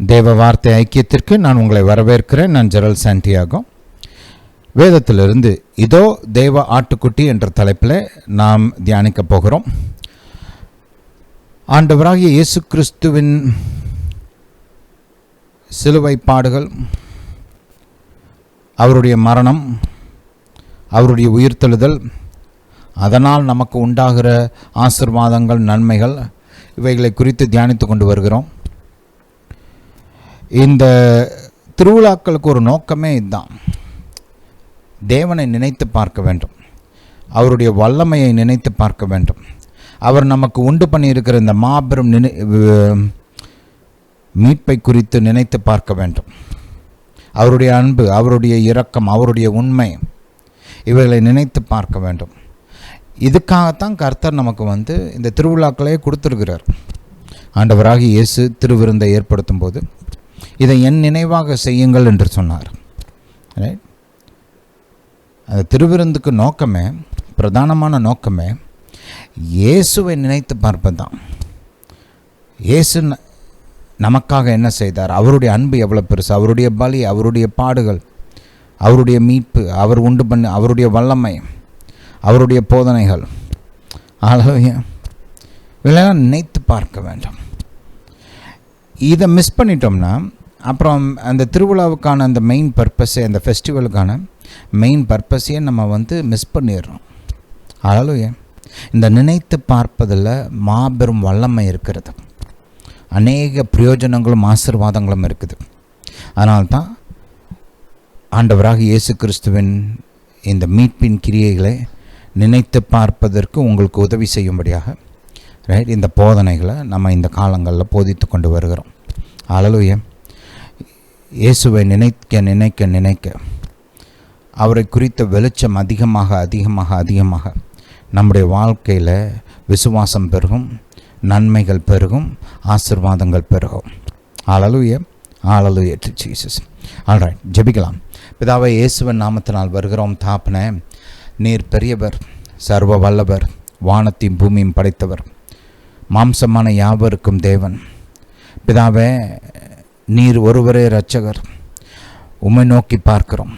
தேவ வார்த்தை ஐக்கியத்திற்கு நான் உங்களை வரவேற்கிறேன். நான் ஜெரல் சாண்டியாகோ. வேதத்திலிருந்து இதோ தேவ ஆட்டுக்குட்டி என்ற தலைப்பில் நாம் தியானிக்க போகிறோம். ஆண்டவராகிய இயேசு கிறிஸ்துவின் சிலுவை பாடுகள், அவருடைய மரணம், அவருடைய உயிர்த்தெழுதல், அதனால் நமக்கு உண்டாகிற ஆசீர்வாதங்கள், நன்மைகள், இவைகளை குறித்து தியானித்து கொண்டு வருகிறோம். இந்த திருவிழாக்களுக்கு ஒரு நோக்கமே இதுதான். தேவனை நினைத்து பார்க்க வேண்டும், அவருடைய வல்லமையை நினைத்து பார்க்க வேண்டும். அவர் நமக்கு உண்டு பண்ணியிருக்கிற இந்த மாபெரும் மீட்பை குறித்து நினைத்து பார்க்க வேண்டும். அவருடைய அன்பு, அவருடைய இரக்கம், அவருடைய உண்மை, இவைகளை நினைத்து பார்க்க வேண்டும். இதுக்காகத்தான் கர்த்தர் நமக்கு இந்த திருவிழாக்களே கொடுத்துருக்கிறார். ஆண்டவராகிய இயேசு திருவிருந்தை ஏற்படுத்தும் போது இதை என் நினைவாக செய்யுங்கள் என்று சொன்னார். அந்த திருவிருந்துக்கு நோக்கமே, பிரதானமான நோக்கமே இயேசுவை நினைத்து பார்ப்பது தான். இயேசு நமக்காக என்ன செய்தார், அவருடைய அன்பு எவ்வளோ பெருசு, அவருடைய பலி, அவருடைய பாடுகள், அவருடைய மீட்பு, அவர் உண்டு பண்ண அவருடைய வல்லமை, அவருடைய போதனைகள், இதெல்லாம் நினைத்து பார்க்க வேண்டும். இதை மிஸ் பண்ணிட்டோம்னா அப்புறம் அந்த திருவிழாவுக்கான அந்த மெயின் பர்பஸே, அந்த ஃபெஸ்டிவலுக்கான மெயின் பர்பஸையே நம்ம மிஸ் பண்ணிடுறோம். ஹல்லேலூயா. இந்த நினைத்து பார்ப்பதில் மாபெரும் வல்லமை இருக்கிறது, அநேக பிரயோஜனங்களும் ஆசீர்வாதங்களும் இருக்குது. அதனால்தான் ஆண்டவராக இயேசு கிறிஸ்துவின் இந்த மீட்பின் கிரியைகளை நினைத்து பார்ப்பதற்கு உங்களுக்கு உதவி செய்யும்படியாக இந்த போதனைகளை நம்ம இந்த காலங்களில் போதித்து கொண்டு வருகிறோம். ஹல்லேலூயா. இயேசுவை நினைக்க நினைக்க நினைக்க அவரை குறித்த வெளிச்சம் அதிகமாக அதிகமாக அதிகமாக நம்முடைய வாழ்க்கையில் விசுவாசம் பெருகும், நன்மைகள் பெருகும், ஆசீர்வாதங்கள் பெருகும். Hallelujah. Hallelujah to Jesus. Alright, ஜெபிக்கலாம். பிதாவே, இயேசுவின் நாமத்தினால் வருகிறோம். தாப்பனே, நீர் பெரியவர், சர்வ வல்லவர், வானத்தையும் பூமியும் படைத்தவர், மாம்சமான யாவருக்கும் தேவன். பிதாவே, நீர் ஒருவரே இரட்சகர். உம்மை நோக்கி பார்க்கிறோம்.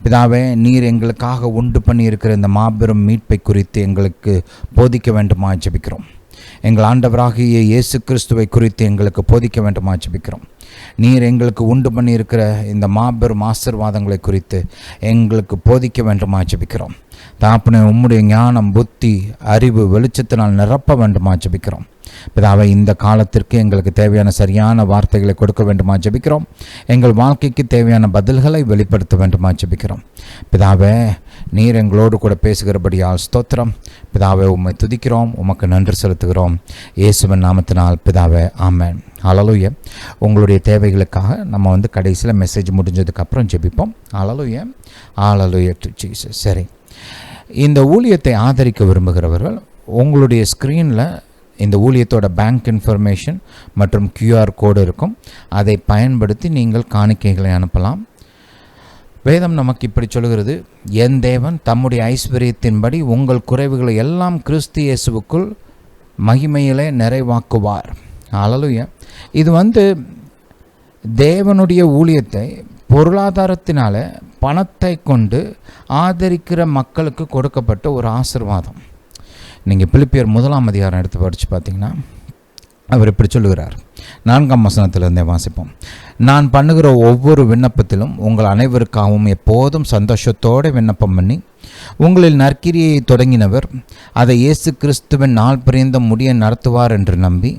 பிதாவே, நீர் எங்களுக்காக உண்டு பண்ணியிருக்கிற இந்த மாபெரும் மீட்பை குறித்து எங்களுக்கு போதிக்க வேண்டுமா ஜெபிக்கிறோம். எங்கள் ஆண்டவராகிய இயேசு கிறிஸ்துவை குறித்து எங்களுக்கு போதிக்க வேண்டுமா ஜெபிக்கிறோம். நீர் எங்களுக்கு உண்டு பண்ணியிருக்கிற இந்த மாபெரும் ஆசீர்வாதங்களை குறித்து எங்களுக்கு போதிக்க வேண்டுமா ஜெபிக்கிறோம். தாப்பனே, உம்முடைய ஞானம், புத்தி, அறிவு, வெளிச்சத்தினால் நிரப்ப வேண்டுமா ஜெபிக்கிறோம். பிதாவை, இந்த காலத்திற்கு எங்களுக்கு தேவையான சரியான வார்த்தைகளை கொடுக்க வேண்டுமா ஜெபிக்கிறோம். எங்கள் வாழ்க்கைக்கு தேவையான பதில்களை வெளிப்படுத்த வேண்டுமா ஜெபிக்கிறோம். பிதாவே, நீர் எங்களோடு கூட பேசுகிறபடியால் ஸ்தோத்திரம். பிதாவே, உம்மை துதிக்கிறோம், உமக்கு நன்றி செலுத்துகிறோம். இயேசுவின் நாமத்தினால் பிதாவே, ஆமென். ஹல்லேலூயா. உங்களுடைய தேவைகளுக்காக நம்ம கடைசியில் மெசேஜ் முடிஞ்சதுக்கப்புறம் ஜெபிப்போம். ஹல்லேலூயா. Hallelujah to Jesus. சரி, இந்த ஊழியத்தை ஆதரிக்க விரும்புகிறவர்கள் உங்களுடைய ஸ்க்ரீனில் இந்த ஊழியத்தோட பேங்க் இன்ஃபர்மேஷன் மற்றும் QR கோடு இருக்கும். அதை பயன்படுத்தி நீங்கள் காணிக்கைகளை அனுப்பலாம். வேதம் நமக்கு இப்படி சொல்கிறது, என் தேவன் தம்முடைய ஐஸ்வர்யத்தின்படி உங்கள் குறைவுகளை எல்லாம் கிறிஸ்து இயேசுவுக்குள் மகிமையிலே நிறைவாக்குவார். ஹல்லேலூயா. இது தேவனுடைய ஊழியத்தை பொருளாதாரத்தினால, பணத்தை கொண்டு ஆதரிக்கிற மக்களுக்கு கொடுக்கப்பட்ட ஒரு ஆசீர்வாதம். நீங்கள் பிலிப்பியர் 1 அதிகாரம் எடுத்து படித்து பார்த்தீங்கன்னா அவர் இப்படி சொல்லுகிறார். 4ஆம் வசனத்திலிருந்தே வாசிப்போம். நான் பண்ணுகிற ஒவ்வொரு விண்ணப்பத்திலும் உங்கள் அனைவருக்காகவும் எப்போதும் சந்தோஷத்தோடு விண்ணப்பம் பண்ணி உங்களில் நற்கிரியை தொடங்கினவர் அதை இயேசு கிறிஸ்துவின் நாள் பிரிந்த முடிய நடத்துவார் என்று நம்பி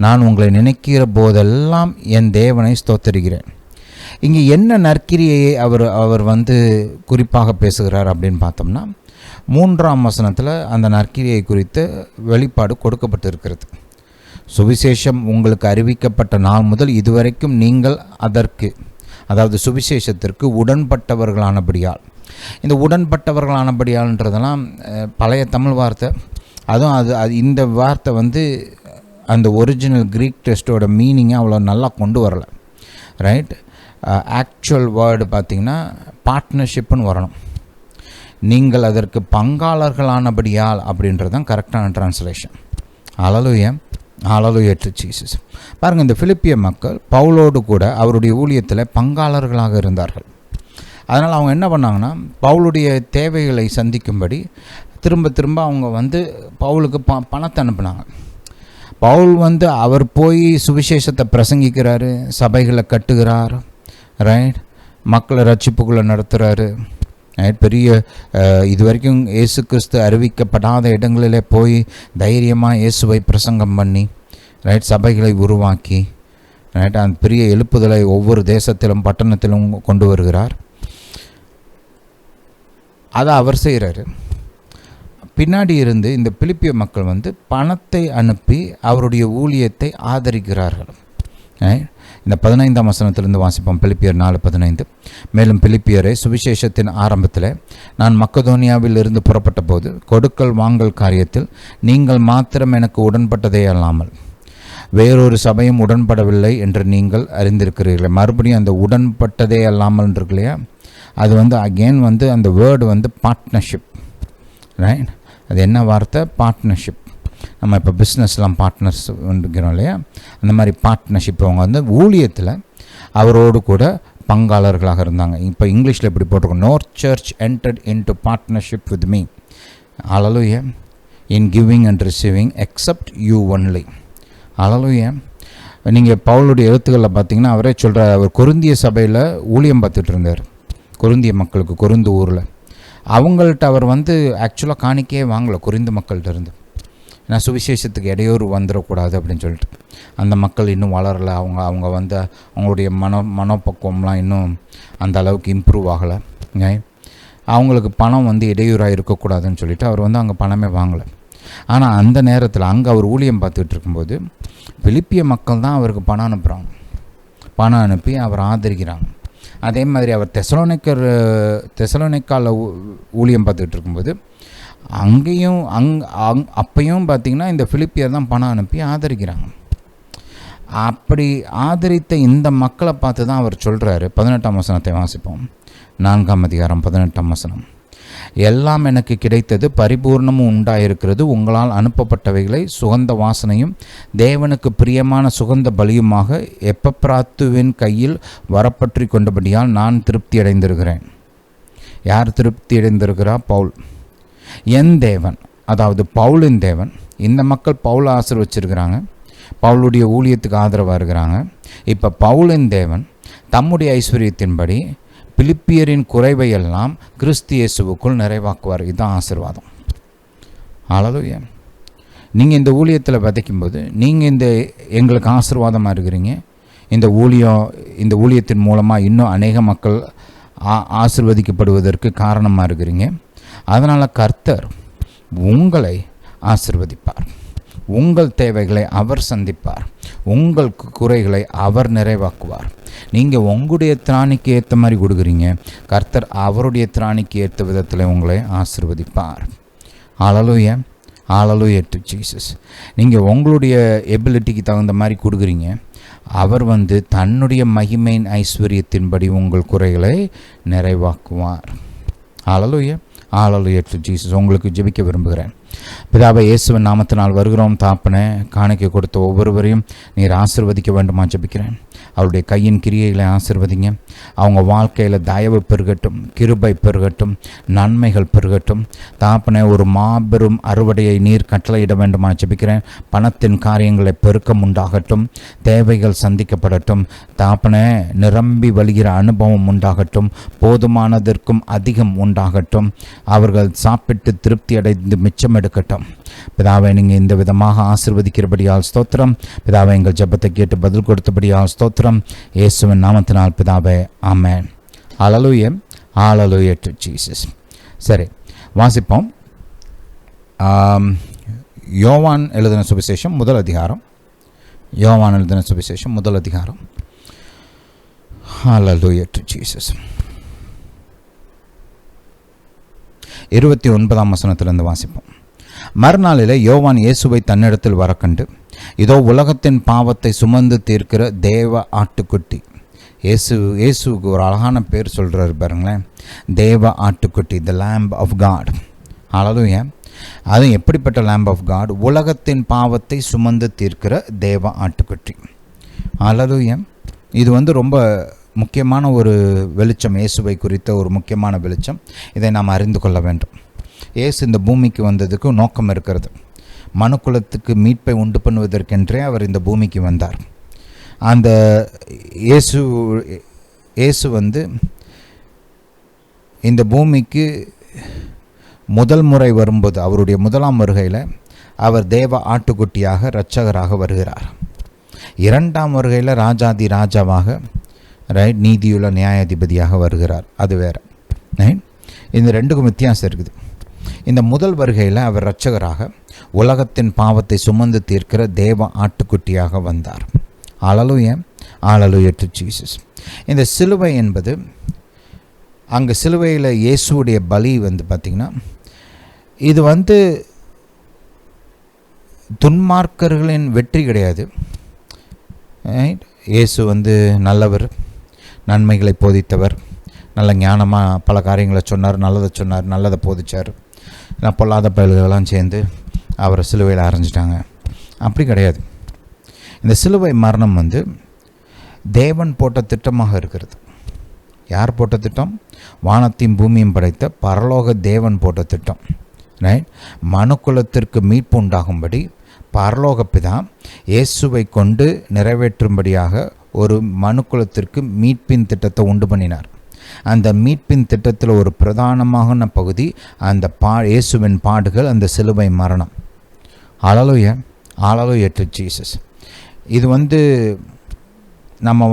நான் உங்களை நினைக்கிற போதெல்லாம் என் தேவனை ஸ்தோத்திரிக்கிறேன். இங்கே என்ன நற்கிரியை அவர் குறிப்பாக பேசுகிறார் அப்படின்னு பார்த்தோம்னா, 3ஆம் வசனத்தில் அந்த நற்கிரியை குறித்து வெளிப்பாடு கொடுக்கப்பட்டிருக்கிறது. சுவிசேஷம் உங்களுக்கு அறிவிக்கப்பட்ட நாள் முதல் இதுவரைக்கும் நீங்கள் அதற்கு, அதாவது சுவிசேஷத்திற்கு உடன்பட்டவர்களானபடியால். இந்த உடன்பட்டவர்களானபடியால்ன்றதெல்லாம் பழைய தமிழ் வார்த்தை. அதுவும் அது இந்த வார்த்தை அந்த ஒரிஜினல் க்ரீக் டெஸ்ட்டோட மீனிங்கை அவ்வளோ நல்லா கொண்டு வரலை. ரைட். ஆக்சுவல் வேர்டு பார்த்திங்கன்னா பார்ட்னர்ஷிப்புன்னு வரணும். நீங்கள் அதற்கு பங்காளர்களானபடியால் அப்படின்றது தான் கரெக்டான translation. Hallelujah. Hallelujah to Jesus. பாருங்கள், இந்த பிலிப்பிய மக்கள் பவுலோடு கூட அவருடைய ஊழியத்தில் பங்காளர்களாக இருந்தார்கள். அதனால் அவங்க என்ன பண்ணாங்கன்னா, பவுலுடைய தேவைகளை சந்திக்கும்படி திரும்ப திரும்ப அவங்க வந்து பவுலுக்கு பணத்தை அனுப்புனாங்க. பவுல் வந்து அவர் போய் சுவிசேஷத்தை பிரசங்கிக்கிறாரு, சபைகளை கட்டுகிறார், ரைட், மக்களை ரட்சிப்புக்குள்ளே நடத்துகிறாரு, ரைட். பெரிய இது வரைக்கும் இயேசு கிறிஸ்து அறிவிக்கப்படாத இடங்களிலே போய் தைரியமாக இயேசுவை பிரசங்கம் பண்ணி, ரைட், சபைகளை உருவாக்கி, ரைட், அந்த பெரிய எழுப்புதலை ஒவ்வொரு தேசத்திலும் பட்டணத்திலும் கொண்டு வருகிறார். அதை அவர் செய்கிறாரு. பின்னாடி இருந்து இந்த பிலிப்பிய மக்கள் வந்து பணத்தை அனுப்பி அவருடைய ஊழியத்தை ஆதரிக்கிறார்கள். இந்த 15ஆம் வசனத்திலிருந்து வாசிப்போம். பிலிப்பியர் 4:15. மேலும் பிலிப்பியரை, சுவிசேஷத்தின் ஆரம்பத்தில் நான் மக்கதோனியாவில் இருந்து புறப்பட்ட போது கொடுக்கல் வாங்கல் காரியத்தில் நீங்கள் மாத்திரம் எனக்கு உடன்பட்டதே அல்லாமல் வேறொரு சபையும் உடன்படவில்லை என்று நீங்கள் அறிந்திருக்கிறீர்கள். மறுபடியும் அந்த உடன்பட்டதே அல்லாமல் இருக்கு இல்லையா, அது வந்து அகெயின் வந்து அந்த வேர்டு வந்து பார்ட்னர்ஷிப், ரைட். அது என்ன வார்த்தை? பார்ட்னர்ஷிப். நம்ம இப்போ பிஸ்னஸ்லாம் பார்ட்னர்ஸ் இருக்கிறோம் இல்லையா, அந்த மாதிரி பார்ட்னர்ஷிப். அவங்க வந்து ஊழியத்தில் அவரோடு கூட பங்காளர்களாக இருந்தாங்க. இப்போ இங்கிலீஷில் எப்படி போட்டிருக்கோம், no church entered into partnership with me, hallelujah, in giving and receiving except you only, hallelujah. நீங்கள் பவுலுடைய எழுத்துக்களில் பார்த்தீங்கன்னா அவரே சொல்கிறார், அவர் கொரிந்திய சபையில் ஊழியம் பார்த்துட்டு இருந்தார். கொரிந்திய மக்களுக்கு, கொரிந்து ஊரில் அவங்கள்ட்ட அவர் வந்து ஆக்சுவலாக காணிக்கையே வாங்கலை கொரிந்து மக்கள்கிட்ட இருந்து. ஏன்னா சுவிசேஷத்துக்கு இடையூறு வந்துடக்கூடாது அப்படின்னு சொல்லிட்டு. அந்த மக்கள் இன்னும் வளரலை, அவங்க வந்து அவங்களுடைய மனப்பக்குவம்லாம் இன்னும் அந்த அளவுக்கு இம்ப்ரூவ் ஆகலை. அவங்களுக்கு பணம் வந்து இடையூறாக இருக்கக்கூடாதுன்னு சொல்லிட்டு அவர் வந்து அங்கே பணமே வாங்கலை. ஆனால் அந்த நேரத்தில் அங்கே அவர் ஊழியம் பார்த்துட்டு இருக்கும்போது பிலிப்பிய மக்கள் தான் அவருக்கு பணம் அனுப்புகிறாங்க. பணம் அனுப்பி அவர் ஆதரிக்கிறாங்க. அதே மாதிரி அவர் தெசலோனிக்காவில் ஊழியம் பார்த்துக்கிட்டு இருக்கும்போது அங்கேயும் அப்பையும் பார்த்திங்கன்னா இந்த பிலிப்பியர் தான் பணம் அனுப்பி ஆதரிக்கிறாங்க. அப்படி ஆதரித்த இந்த மக்களை பார்த்து தான் அவர் சொல்கிறாரு. 18ஆம் வசனத்தை வாசிப்போம். 4ஆம் அதிகாரம் 18ஆம் வசனம். எல்லாம் எனக்கு கிடைத்தது, பரிபூர்ணமும் உண்டாயிருக்கிறது. உங்களால் அனுப்பப்பட்டவைகளை சுகந்த வாசனையும் தேவனுக்கு பிரியமான சுகந்த பலியுமாக எப்பப்பிராத்துவின் கையில் வரப்பற்றி கொண்டபடியால் நான் திருப்தி அடைந்திருக்கிறேன். யார் திருப்தி அடைந்திருக்கிறா? பவுல். என் தேவன், அதாவது பவுலின் தேவன். இந்த மக்கள் பவுலை ஆசீர்வச்சிருக்கிறாங்க, பவுலுடைய ஊழியத்துக்கு ஆதரவாக இருக்கிறாங்க. இப்போ பவுலின் தேவன் தம்முடைய ஐஸ்வர்யத்தின்படி பிலிப்பியரின் குறைவையெல்லாம் கிறிஸ்து இயேசுவுக்குள் நிறைவாக்குவார். இதுதான் ஆசீர்வாதம். ஹல்லேலூயா. நீங்கள் இந்த ஊழியத்தில் விதைக்கும்போது நீங்கள் இந்த எங்களுக்கு ஆசீர்வாதமாக இருக்கிறீங்க. இந்த ஊழியத்தின் மூலமாக இன்னும் அநேக மக்கள் ஆசீர்வதிக்கப்படுவதற்கு காரணமாக இருக்கிறீங்க. அதனால் கர்த்தர் உங்களை ஆசீர்வதிப்பார். உங்கள் தேவைகளை அவர் சந்திப்பார். உங்கள் குறைகளை அவர் நிறைவாக்குவார். நீங்கள் உங்களுடைய திராணிக்கு ஏற்ற மாதிரி கொடுக்குறீங்க, கர்த்தர் அவருடைய திராணிக்கு ஏற்ற விதத்தில் உங்களை ஆசீர்வதிப்பார். ஹல்லேலூயா, ஹல்லேலூயா டு ஜீசஸ். நீங்கள் உங்களுடைய எபிலிட்டிக்கு தகுந்த மாதிரி கொடுக்குறீங்க, அவர் வந்து தன்னுடைய மகிமையின் ஐஸ்வர்யத்தின்படி உங்கள் குறைகளை நிறைவாக்குவார். ஹல்லேலூயா, ஹல்லேலூயா டு ஜீசஸ். உங்களுக்கு ஜெபிக்க விரும்புகிறேன். பிதாவை, இயேசுவின் நாமத்தினால் வருகிறோம் தாப்பனே. காணிக்கை கொடுத்த ஒவ்வொருவரையும் நீர் ஆசீர்வதிக்க வேண்டுமா ஜெபிக்கிறேன். அவருடைய கையின் கிரியைகளை ஆசீர்வதிங்க. அவங்க வாழ்க்கையில் தயவு பெருகட்டும், கிருபை பெருகட்டும், நன்மைகள் பெருகட்டும். தாப்பனே, ஒரு மாபெரும் அறுவடையை நீர் கட்டளையிட வேண்டுமா ஜெபிக்கிறேன். பணத்தின் காரியங்களை பெருக்கம் உண்டாகட்டும், தேவைகள் சந்திக்கப்படட்டும். தாப்பனே, நிரம்பி வழிகிற அனுபவம் உண்டாகட்டும், போதுமானதற்கும் அதிகம் உண்டாகட்டும். அவர்கள் சாப்பிட்டு திருப்தி அடைந்து மிச்சம் எடுக்கட்டும். பிதாவை, நீங்கள் இந்த விதமாக ஆசீர்வதிக்கிறபடியால் ஸ்தோத்திரம். பிதாவை, எங்கள் ஜெபத்தை கேட்டு பதில் கொடுத்தபடியால் ஸ்தோத்திரம். இயேசுவின் நாமத்தினால் பிதாவே, ஆமென். ஹல்லேலூயா, ஹல்லேலூயா டு ஜீசஸ். சரி, வாசிப்போம். யோவான் எழுதின சுவிசேஷம் முதல் அதிகாரம். யோவான் எழுதின சுவிசேஷம் முதல் அதிகாரம். ஹல்லேலூயா டு ஜீசஸ். 29ஆம் வசனத்திலிருந்து வாசிப்போம். மறுநாளில் யோவான் இயேசுவை தன்னிடத்தில் வரக்கண்டு, இதோ உலகத்தின் பாவத்தை சுமந்து தீர்க்கிற தேவ ஆட்டுக்குட்டி. இயேசுவுக்கு ஒரு அழகான பேர் சொல்கிறாரு பாருங்களேன், தேவ ஆட்டுக்குட்டி, த லேம்ப் ஆஃப் காட். ஹல்லேலூயா. அதுவும் எப்படிப்பட்ட லேம்ப் ஆஃப் காட்? உலகத்தின் பாவத்தை சுமந்து தீர்க்கிற தேவ ஆட்டுக்குட்டி. அல்லேலூயா. இது ரொம்ப முக்கியமான ஒரு வெளிச்சம், இயேசுவை குறித்த ஒரு முக்கியமான வெளிச்சம். இதை நாம் அறிந்து கொள்ள வேண்டும். இயேசு இந்த பூமிக்கு வந்ததுக்கு நோக்கம் இருக்கிறது. மனுக்குலத்துக்கு மீட்பை உண்டு பண்ணுவதற்கென்றே அவர் இந்த பூமிக்கு வந்தார். அந்த இயேசு இந்த பூமிக்கு முதல் முறை வரும்போது, அவருடைய முதலாம் வருகையில் அவர் தேவ ஆட்டுக்குட்டியாக இரட்சகராக வருகிறார். இரண்டாம் வருகையில் ராஜாதி ராஜாவாக, ரைட், நீதியுள்ள நியாயாதிபதியாக வருகிறார். அது வேறு. ரைட். இந்த ரெண்டுக்கும் வித்தியாசம் இருக்குது. இந்த முதல் வருகையில் அவர் இரட்சகராக உலகத்தின் பாவத்தை சுமந்து தீர்க்கிற தேவ ஆட்டுக்குட்டியாக வந்தார். அல்லேலூயா. அல்லேலூயா டு ஜீசஸ். இந்த சிலுவை என்பது, அங்கே சிலுவையில் இயேசுடைய பலி பார்த்திங்கன்னா, இது துன்மார்க்கர்களின் வெற்றி கிடையாது. இயேசு நல்லவர், நன்மைகளை போதித்தவர், நல்ல ஞானமாக பல காரியங்களை சொன்னார், நல்லதை போதிச்சார். பொல்லாத பயல்களெல்லாம் சேர்ந்து அவரை சிலுவையில் அரைஞ்சிட்டாங்க. அப்படி கிடையாது. இந்த சிலுவை மரணம் தேவன் போட்ட திட்டமாக இருக்கிறது. யார் போட்ட திட்டம்? வானத்தையும் பூமியும் படைத்த பரலோக தேவன் போட்ட திட்டம். ரைட். மனுக்குலத்திற்கு மீட்பு உண்டாகும்படி பரலோக பிதா இயேசுவை கொண்டு நிறைவேற்றும்படியாக ஒரு மனுக்குலத்திற்கு மீட்பின் திட்டத்தை உண்டு பண்ணினார். அந்த மீட்பின் திட்டத்தில் ஒரு பிரதானமான பகுதி அந்த இயேசுவின் பாடுகள், அந்த சிலுவை மரணம். அல்லேலூயா. அல்லேலூயா டு ஜீசஸ். இது நம்ம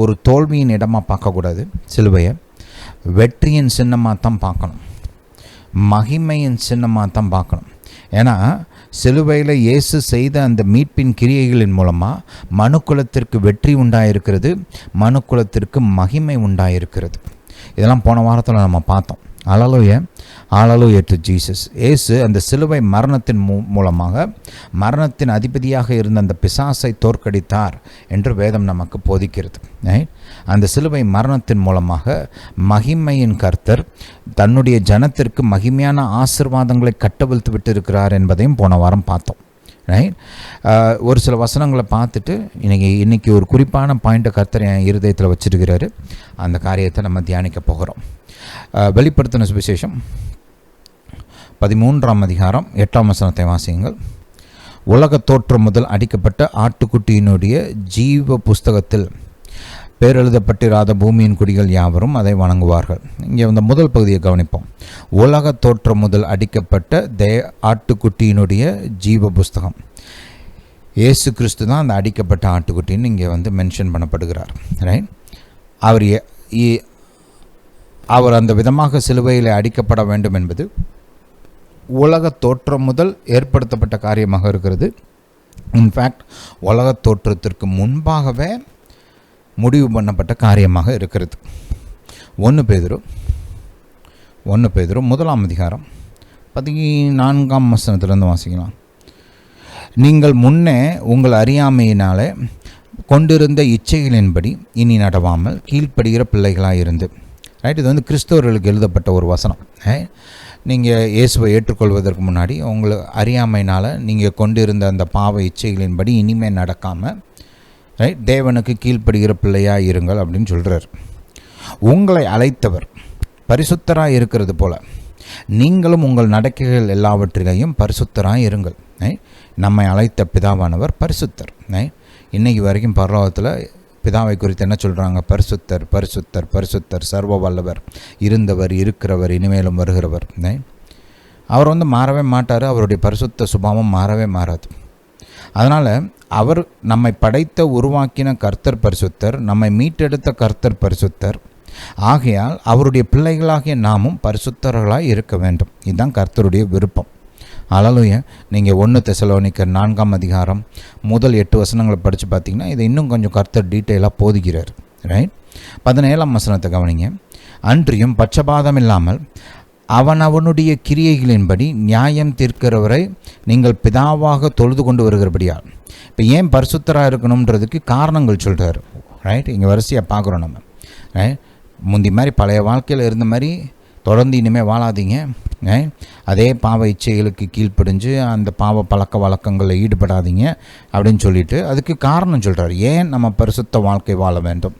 ஒரு தோல்வியின் இடமாக பார்க்கக்கூடாது. சிலுவையை வெற்றியின் சின்னமாக தான் பார்க்கணும், மகிமையின் சின்னமாக தான் பார்க்கணும். ஏன்னா சிலுவையில் இயேசு செய்த அந்த மீட்பின் கிரியைகளின் மூலமாக மனுக்குலத்திற்கு வெற்றி உண்டாயிருக்கிறது, மனுக்குலத்திற்கு மகிமை உண்டாயிருக்கிறது. இதெல்லாம் போன வாரத்தில் நம்ம பார்த்தோம். அல்லேலூயா. அல்லேலூயா டு ஜீசஸ். இயேசு அந்த சிலுவை மரணத்தின் மூலமாக மரணத்தின் அதிபதியாக இருந்த அந்த பிசாசை தோற்கடித்தார் என்று வேதம் நமக்கு போதிக்கிறது. அந்த சிலுவை மரணத்தின் மூலமாக மகிமையின் கர்த்தர் தன்னுடைய ஜனத்திற்கு மகிமையான ஆசீர்வாதங்களை கட்டவிழ்த்து விட்டு இருக்கிறார் என்பதையும் போன வாரம் பார்த்தோம். ரைட். ஒரு சில வசனங்களை பார்த்துட்டு இன்றைக்கி ஒரு குறிப்பான பாயிண்ட்டை கர்த்தர் என் இருதயத்தில் வச்சிருக்கிறாரு. அந்த காரியத்தை நம்ம தியானிக்க போகிறோம். வெளிப்படுத்தின சுவிசேஷம் 13ஆம் அதிகாரம் 8ஆம் வசனத்தை வாசியுங்கள். உலக தோற்றம் முதல் அடிக்கப்பட்ட ஆட்டுக்குட்டியினுடைய ஜீவ புஸ்தகத்தில் பேரெழுதப்பட்டிராத பூமியின் குடிகள் யாவரும் அதை வணங்குவார்கள். இங்கே முதல் பகுதியை கவனிப்போம். உலக தோற்றம் முதல் அடிக்கப்பட்ட ஆட்டுக்குட்டியினுடைய ஜீவ புஸ்தகம். இயேசு கிறிஸ்து தான் அந்த அடிக்கப்பட்ட ஆட்டுக்குட்டின்னு இங்கே மென்ஷன் பண்ணப்படுகிறார். ரைட். அவர் அந்த விதமாக சிலுவையில் அடிக்கப்பட வேண்டும் என்பது உலக தோற்றம் முதல் ஏற்படுத்தப்பட்ட காரியமாக இருக்கிறது. இன்ஃபேக்ட் உலக தோற்றத்திற்கு முன்பாகவே முடிவு பண்ணப்பட்ட காரியமாக இருக்கிறது. 1 பேதுரு 1ஆம் அதிகாரம் 14ஆம் வசனத்திலிருந்து வாசிக்கலாம். நீங்கள் முன்னே உங்கள் அறியாமையினாலே கொண்டிருந்த இச்சைகளின்படி இனி நடவாமல் கீழ்ப்படுகிற பிள்ளைகளாக இருந்து. ரைட். இது கிறிஸ்தவர்களுக்கு எழுதப்பட்ட ஒரு வசனம். நீங்கள் இயேசுவை ஏற்றுக்கொள்வதற்கு முன்னாடி உங்களை அறியாமையினால் நீங்கள் கொண்டிருந்த அந்த பாவ இச்சைகளின்படி இனிமேல் நடக்காமல், ரைட், தேவனுக்கு கீழ்ப்படுகிற பிள்ளையாக இருங்கள் அப்படின்னு சொல்கிறார். உங்களை அழைத்தவர் பரிசுத்தராக இருக்கிறது போல நீங்களும் உங்கள் நடக்கைகள் எல்லாவற்றிலையும் பரிசுத்தராக இருங்கள். நம்மை அழைத்த பிதாவானவர் பரிசுத்தர். இன்றைக்கு வரைக்கும் பரலோகத்தில் பிதாவை குறித்து என்ன சொல்கிறாங்க? பரிசுத்தர், பரிசுத்தர், பரிசுத்தர், சர்வ வல்லவர், இருந்தவர், இருக்கிறவர், இனிமேலும் வருகிறவர். அவர் மாறவே மாட்டார். அவருடைய பரிசுத்த சுபாவம் மாறவே மாறாது. அதனால் அவர் நம்மை படைத்த உருவாக்கின கர்த்தர் பரிசுத்தர், நம்மை மீட்டெடுத்த கர்த்தர் பரிசுத்தர். ஆகையால் அவருடைய பிள்ளைகளாகிய நாமும் பரிசுத்தர்களாக இருக்க வேண்டும். இதுதான் கர்த்தருடைய விருப்பம். அல்லேலூயா. நீங்கள் 1 தெசலோனிக்கர் 4ஆம் அதிகாரம் முதல் 8 வசனங்களை படித்து பார்த்தீங்கன்னா இதை இன்னும் கொஞ்சம் கர்த்தர் டீட்டெயிலாக போதிக்கிறார். ரைட். 17ஆம் வசனத்தை கவனிங்க. அன்றியும் பட்சபாதம் இல்லாமல் அவனுடைய கிரியைகளின்படி நியாயம் தீர்க்கிறவரை நீங்கள் பிதாவாக தொழுது கொண்டு வருகிறபடியால். இப்போ ஏன் பரிசுத்தராக இருக்கணுன்றதுக்கு காரணங்கள் சொல்கிறார். ரைட். இங்கே வரிசையாக பார்க்குறோம் நம்ம. ரைட். முந்தி மாதிரி பழைய வாழ்க்கையில் இருந்த மாதிரி தொடர்ந்து இனிமேல் வாழாதீங்க. அதே பாவ இச்சைகளுக்கு கீழ்ப்படிஞ்சு அந்த பாவ பழக்க வழக்கங்களில் ஈடுபடாதீங்க அப்படின்னு சொல்லிட்டு அதுக்கு காரணம் சொல்கிறார். ஏன் நம்ம பரிசுத்த வாழ்க்கை வாழ வேண்டும்?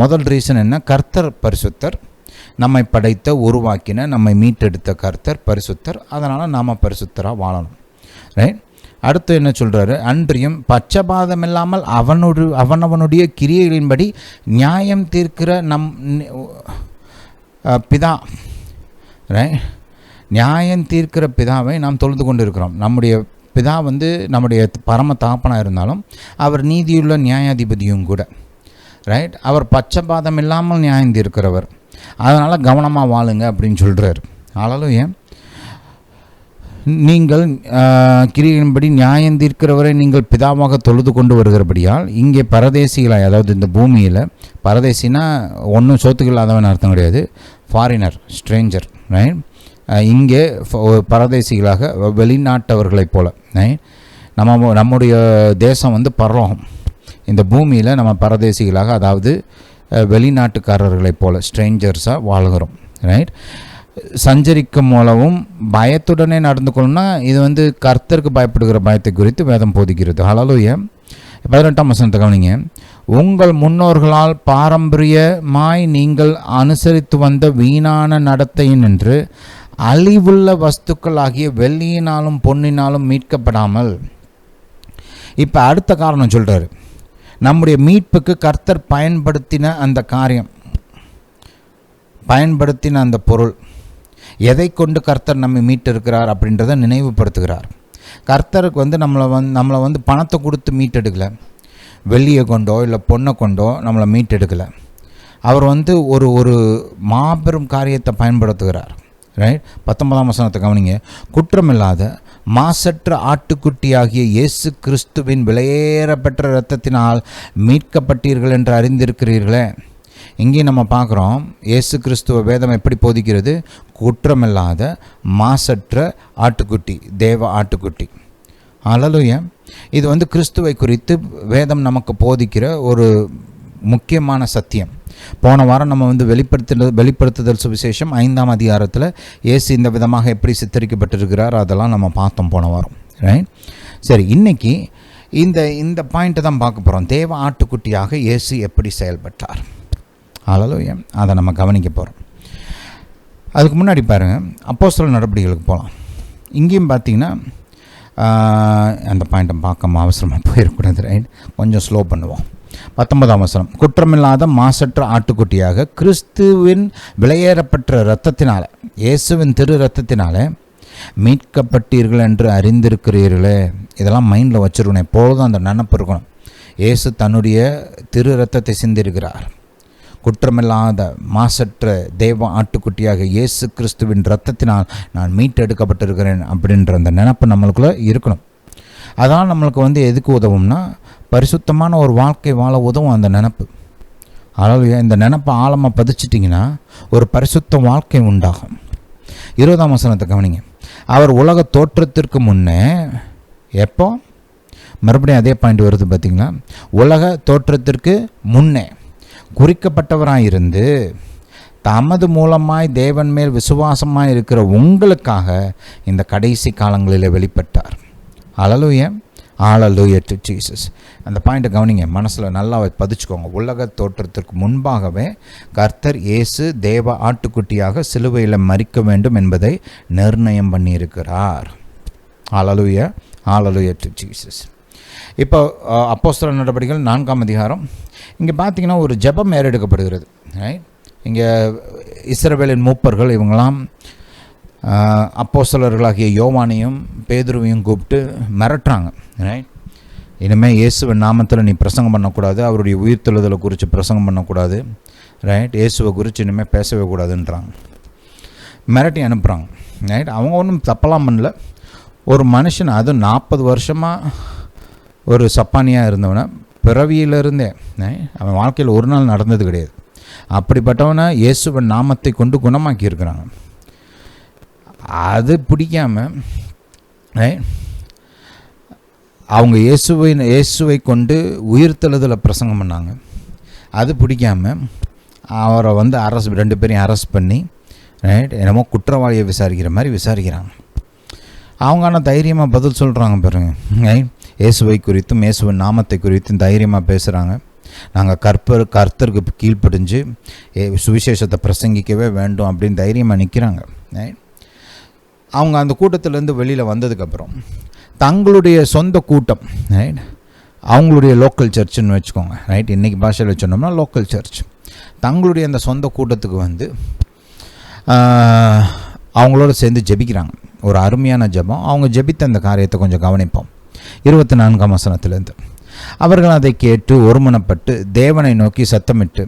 முதல் ரீசன் என்ன? கர்த்தர் பரிசுத்தர், நம்மை படைத்த உருவாக்கின நம்மை மீட்டெடுத்த கர்த்தர் பரிசுத்தர், அதனால் நாம் பரிசுத்தராக வாழணும். ரைட். அடுத்து என்ன சொல்கிறாரு? அன்றியும் பட்சபாதம் இல்லாமல் அவனவனுடைய கிரியைகளின்படி நியாயம் தீர்க்கிற நம் பிதா, ரைட், நியாயம் தீர்க்கிற பிதாவை நாம் தொழுது கொண்டு இருக்கிறோம். நம்முடைய பிதா நம்முடைய பரம தகப்பனாக இருந்தாலும் அவர் நீதியுள்ள நியாயாதிபதியும் கூட. ரைட். அவர் பட்சபாதம் இல்லாமல் நியாயம் தீர்க்கிறவர், அதனால் கவனமாக வாழுங்க அப்படின்னு சொல்கிறார். ஹல்லேலூயா. நீங்கள் கிரியின்படி நியாயம் தீர்க்கிறவரை நீங்கள் பிதாவாக தொழுது கொண்டு வருகிறபடியால் இங்கே பரதேசிகளாய், அதாவது இந்த பூமியில் பரதேசினா ஒன்றும் சொத்துக்கள் இல்லாதவன் அர்த்தம் கிடையாது, ஃபாரினர், ஸ்ட்ரேஞ்சர். ரைட். இங்கே பரதேசிகளாக வெளிநாட்டவர்களைப் போல. நம்முடைய தேசம் பரலோகம், இந்த பூமியில் நம்ம பரதேசிகளாக, அதாவது வெளிநாட்டுக்காரர்களைப் போல ஸ்ட்ரேஞ்சர்ஸாக வாழ்கிறோம். ரைட். சஞ்சரிக்கும் மூலமும் பயத்துடனே நடந்து கொள்ளணும்னா இது கர்த்தருக்கு பயப்படுகிற பயத்தை குறித்து வேதம் போதிக்கிறது. ஹல்லேலூயா. 18ஆம் வசனத்தை கவனிங்க. உங்கள் முன்னோர்களால் பாரம்பரியமாய் நீங்கள் அனுசரித்து வந்த வீணான நடத்தையினின்று அழிவுள்ள வஸ்துக்கள் ஆகிய வெள்ளியினாலும் பொன்னினாலும் மீட்கப்படாமல். இப்போ அடுத்த காரணம் சொல்கிறாரு. நம்முடைய மீட்புக்கு கர்த்தர் பயன்படுத்தின அந்த காரியம், பயன்படுத்தின அந்த பொருள், எதை கொண்டு கர்த்தர் நம்மை மீட்டெடுக்கிறார் அப்படின்றத நினைவுபடுத்துகிறார். கர்த்தருக்கு நம்மளை பணத்தை கொடுத்து மீட்டெடுக்கலை, வெள்ளியை கொண்டோ இல்லை பொண்ணை கொண்டோ நம்மளை மீட்டெடுக்கலை. அவர் ஒரு மாபெரும் காரியத்தை பயன்படுத்துகிறார். ரைட். 19ஆம் வசனத்தை கவனிங்க. குற்றமில்லாத மாசற்ற ஆட்டுக்குட்டியாகிய இயேசு கிறிஸ்துவின் விலையேறப்பெற்ற இரத்தத்தினால் மீட்கப்பட்டீர்கள் என்று அறிந்திருக்கிறீர்களே. இங்கே நம்ம பார்க்குறோம், இயேசு கிறிஸ்துவ வேதம் எப்படி போதிக்கிறது? குற்றமில்லாத மாசற்ற ஆட்டுக்குட்டி, தேவ ஆட்டுக்குட்டி. ஹல்லேலூயா. இது கிறிஸ்துவை குறித்து வேதம் நமக்கு போதிக்கிற ஒரு முக்கியமான சத்தியம். போன வாரம் நம்ம வெளிப்படுத்துதல் சுவிசேஷம் 5ஆம் அதிகாரத்தில் இயேசு இந்த விதமாக எப்படி சித்தரிக்கப்பட்டிருக்கிறார் அதெல்லாம் நம்ம பார்த்தோம் போன வாரம். ரைட். சரி, இன்றைக்கி இந்த பாயிண்ட்டை தான் பார்க்க போகிறோம். தேவ ஆட்டுக்குட்டியாக இயேசு எப்படி செயல்பட்டார். ஹல்லேலூயா. அதை நம்ம கவனிக்க போகிறோம். அதுக்கு முன்னாடி பாருங்கள், அப்போஸ்தலர் நடபடிகளுக்கு போகலாம். இங்கேயும் பார்த்தீங்கன்னா அந்த பாயிண்ட்டை பார்க்காம அவசரமாக போயிடக்கூடாது. ரைட். கொஞ்சம் ஸ்லோ பண்ணுவோம். 19ஆம் வசனம். குற்றமில்லாத மாசற்ற ஆட்டுக்குட்டியாக கிறிஸ்துவின் விலையேறப்பட்ட இரத்தத்தினால, இயேசுவின் திரு இரத்தத்தினால மீட்கப்பட்டீர்கள் என்று அறிந்திருக்கிறீர்களே. இதெல்லாம் மைண்டில் வச்சுருக்கணும், எப்பொழுதும் அந்த நினப்பு இருக்கணும். இயேசு தன்னுடைய திரு இரத்தத்தை சிந்திருக்கிறார். குற்றமில்லாத மாசற்ற தேவ ஆட்டுக்குட்டியாக இயேசு கிறிஸ்துவின் இரத்தத்தினால் நான் மீட்டெடுக்கப்பட்டிருக்கிறேன் அப்படின்ற அந்த நினப்பு நம்மளுக்குள்ளே இருக்கணும். அதனால் நம்மளுக்கு எதுக்கு உதவும்னா, பரிசுத்தமான ஒரு வாழ்க்கை வாழ உதவும் அந்த நினப்பு. அதாவது இந்த நினப்பை ஆழமாக பதிச்சிட்டிங்கன்னா ஒரு பரிசுத்த வாழ்க்கை உண்டாகும். 20ஆம் வசனத்தை கவனிங்க. அவர் உலக தோற்றத்திற்கு முன்னே, எப்போ? மறுபடியும் அதே பாயிண்ட் வருது பார்த்தீங்களா? உலக தோற்றத்திற்கு முன்னே குறிக்கப்பட்டவராயிருந்து தமது மூலமாய் தேவன் மேல் விசுவாசமாய் இருக்கிற உங்களுக்காக இந்த கடைசி காலங்களில் வெளிப்பட்டார். ஹல்லேலூயா. Hallelujah to Jesus. அந்த பாயிண்ட்டை கவனிங்க, மனசில் நல்லா பதிச்சுக்கோங்க. உலக தோற்றத்திற்கு முன்பாகவே கர்த்தர் இயேசு தேவ ஆட்டுக்குட்டியாக சிலுவையில் மரிக்க வேண்டும் என்பதை நிர்ணயம் பண்ணியிருக்கிறார். ஹல்லேலூயா. Hallelujah to Jesus. இப்போ அப்போஸ்தலர் நடபடிகள் 4ஆம் அதிகாரம். இங்கே பார்த்தீங்கன்னா ஒரு ஜெபம் ஏறெடுக்கப்படுகிறது. ரைட். இங்கே இஸ்ரவேலின் மூப்பர்கள் இவங்களாம் அப்போஸ்தலர்களாகிய யோவானையும் பேதுருவையும் கூப்பிட்டு மிரட்டுறாங்க. ரைட். இனிமேல் இயேசுவின் நாமத்தில் நீ பிரசங்கம் பண்ணக்கூடாது, அவருடைய உயிர்த்தெழுதலை குறித்து பிரசங்கம் பண்ணக்கூடாது. ரைட். இயேசுவை குறித்து இனிமேல் பேசவே கூடாதுன்றாங்க, மிரட்டி அனுப்புகிறாங்க. ரைட். அவங்க ஒன்றும் தப்பெல்லாம் பண்ணல. ஒரு மனுஷன், அதுவும் 40 வருஷமாக ஒரு சப்பானியாக இருந்தவனை, பிறவியிலிருந்தே அவன் வாழ்க்கையில் ஒரு நாள் நடந்தது கிடையாது, அப்படிப்பட்டவனை இயேசுவின் நாமத்தை கொண்டு குணமாக்கி இருக்கிறாங்க. அது பிடிக்காமல் அவங்க இயேசுவை கொண்டு உயிர்த்தெழுதலை பிரசங்கம் பண்ணாங்க. அது பிடிக்காமல் அவரை 2 பேரையும் அரெஸ்ட் பண்ணி ரைட். என்னமோ குற்றவாளியை விசாரிக்கிற மாதிரி விசாரிக்கிறாங்க. அவங்க ஆனால் தைரியமாக பதில் சொல்கிறாங்க பாருங்க. இயேசுவை குறித்தும் இயேசுவின் நாமத்தை குறித்தும் தைரியமாக பேசுகிறாங்க. நாங்கள் கர்த்தருக்கு கீழ்ப்படிஞ்சு சுவிசேஷத்தை பிரசங்கிக்கவே வேண்டும் அப்படின்னு தைரியமாக நிற்கிறாங்க. ரைட். அவங்க அந்த கூட்டத்திலேருந்து வெளியில் வந்ததுக்கப்புறம் தங்களுடைய சொந்த கூட்டம், ரைட், அவங்களுடைய லோக்கல் சர்ச்சுன்னு வச்சுக்கோங்க, ரைட், இன்றைக்கி பாஷையில் வச்சோம்னா லோக்கல் சர்ச், தங்களுடைய அந்த சொந்த கூட்டத்துக்கு வந்து அவங்களோட சேர்ந்து ஜெபிக்கிறாங்க. ஒரு அருமையான ஜெபம். அவங்க ஜெபித்த அந்த காரியத்தை கொஞ்சம் கவனிப்போம். 24ஆம் வசனத்திலேருந்து, அவர்கள் அதை கேட்டு ஒருமனப்பட்டு தேவனை நோக்கி சத்தமிட்டு,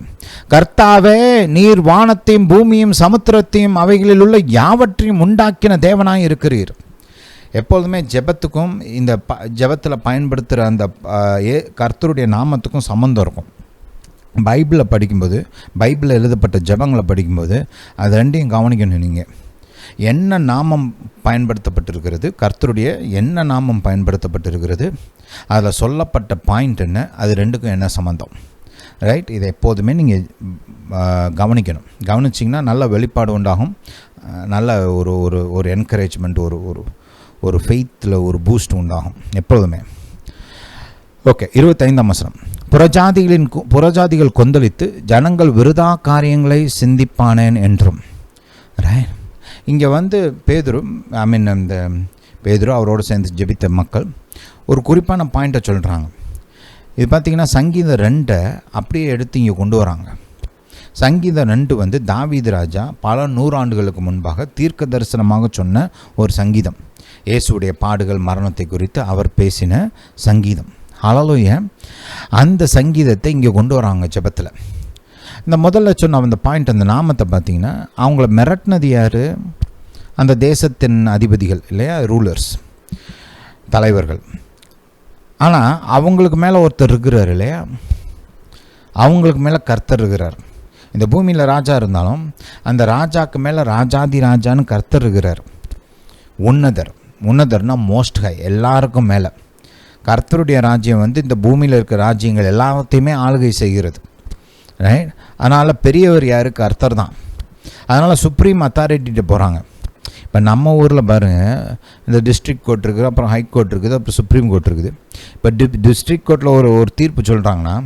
கர்த்தாவே, நீர் வானத்தையும் பூமியும் சமுத்திரத்தையும் அவைகளில் உள்ள யாவற்றையும் உண்டாக்கின தேவனாய் இருக்கிறீர். எப்பொழுதுமே ஜெபத்துக்கும் இந்த ஜெபத்தில் பயன்படுத்துகிற அந்த கர்த்தருடைய நாமத்துக்கும் சம்மந்தம் இருக்கும். பைபிளை படிக்கும்போது, பைபிளில் எழுதப்பட்ட ஜெபங்களை படிக்கும்போது அது ரெண்டையும் கவனிக்கணும். நீங்கள் என்ன நாமம் பயன்படுத்தப்பட்டிருக்கிறது, கர்த்தருடைய என்ன நாமம் பயன்படுத்தப்பட்டிருக்கிறது, அதில் சொல்லப்பட்ட பாயிண்ட் என்ன, அது ரெண்டுக்கும் என்ன சம்மந்தம், ரைட். இதை எப்போதுமே நீங்கள் கவனிக்கணும். கவனிச்சிங்கன்னா நல்ல வெளிப்பாடு உண்டாகும், நல்ல ஒரு ஒரு ஒரு என்கரேஜ்மெண்ட், ஒரு ஒரு ஒரு ஃபெய்த்தில் ஒரு பூஸ்ட் உண்டாகும் எப்பொழுதுமே. ஓகே. 25ஆம் வசனம், புறஜாதிகள் கொந்தளித்து ஜனங்கள் விருதா காரியங்களை சிந்திப்பானேன் என்றும். ரைட். இங்கே வந்து பேதுரு, இந்த பேதுரு அவரோடு சேர்ந்து ஜெபித்த மக்கள் ஒரு குறிப்பான பாயிண்ட்டை சொல்கிறாங்க. இது பார்த்திங்கன்னா சங்கீதம் 2 அப்படியே எடுத்து இங்கே கொண்டு வராங்க. சங்கீதம் 2 வந்து தாவீது ராஜா பல நூறாண்டுகளுக்கு முன்பாக தீர்க்க தரிசனமாக சொன்ன ஒரு சங்கீதம். இயேசுடைய பாடுகள் மரணத்தை குறித்து அவர் பேசின சங்கீதம். ஹல்லேலூயா. அந்த சங்கீதத்தை இங்கே கொண்டு வராங்க ஜெபத்தில். இந்த முதல்ல சொன்ன அந்த பாயிண்ட், அந்த நாமத்தை பார்த்திங்கன்னா அவங்கள மிரட்டினது யார்? அந்த தேசத்தின் அதிபதிகள் இல்லையா, ரூலர்ஸ், தலைவர்கள். ஆனால் அவங்களுக்கு மேலே ஒருத்தர் இருக்கிறார் இல்லையா, அவங்களுக்கு மேலே கர்த்தர் இருக்கிறார். இந்த பூமியில் ராஜா இருந்தாலும் அந்த ராஜாவுக்கு மேலே ராஜாதி ராஜான்னு கர்த்தர் இருக்கிறார். உன்னதர்னா மோஸ்ட் ஹை, எல்லாருக்கும் மேலே. கர்த்தருடைய ராஜ்யம் வந்து இந்த பூமியில் இருக்கிற ராஜ்யங்கள் எல்லாத்தையுமே ஆளுகை செய்கிறது, ரைட். அதனால் பெரியவர் யார்? கர்த்தர் தான். அதனால் சுப்ரீம் அத்தாரிட்டிகிட்ட போகிறாங்க. இப்போ நம்ம ஊரில் பாருங்கள், இந்த டிஸ்ட்ரிக்ட் கோர்ட் இருக்குது, அப்புறம் ஹை கோர்ட் இருக்குது, அப்புறம் சுப்ரீம் கோர்ட் இருக்குது. இப்போ டிஸ்ட்ரிக்ட் கோர்ட்டில் ஒரு தீர்ப்பு சொல்கிறாங்கன்னா,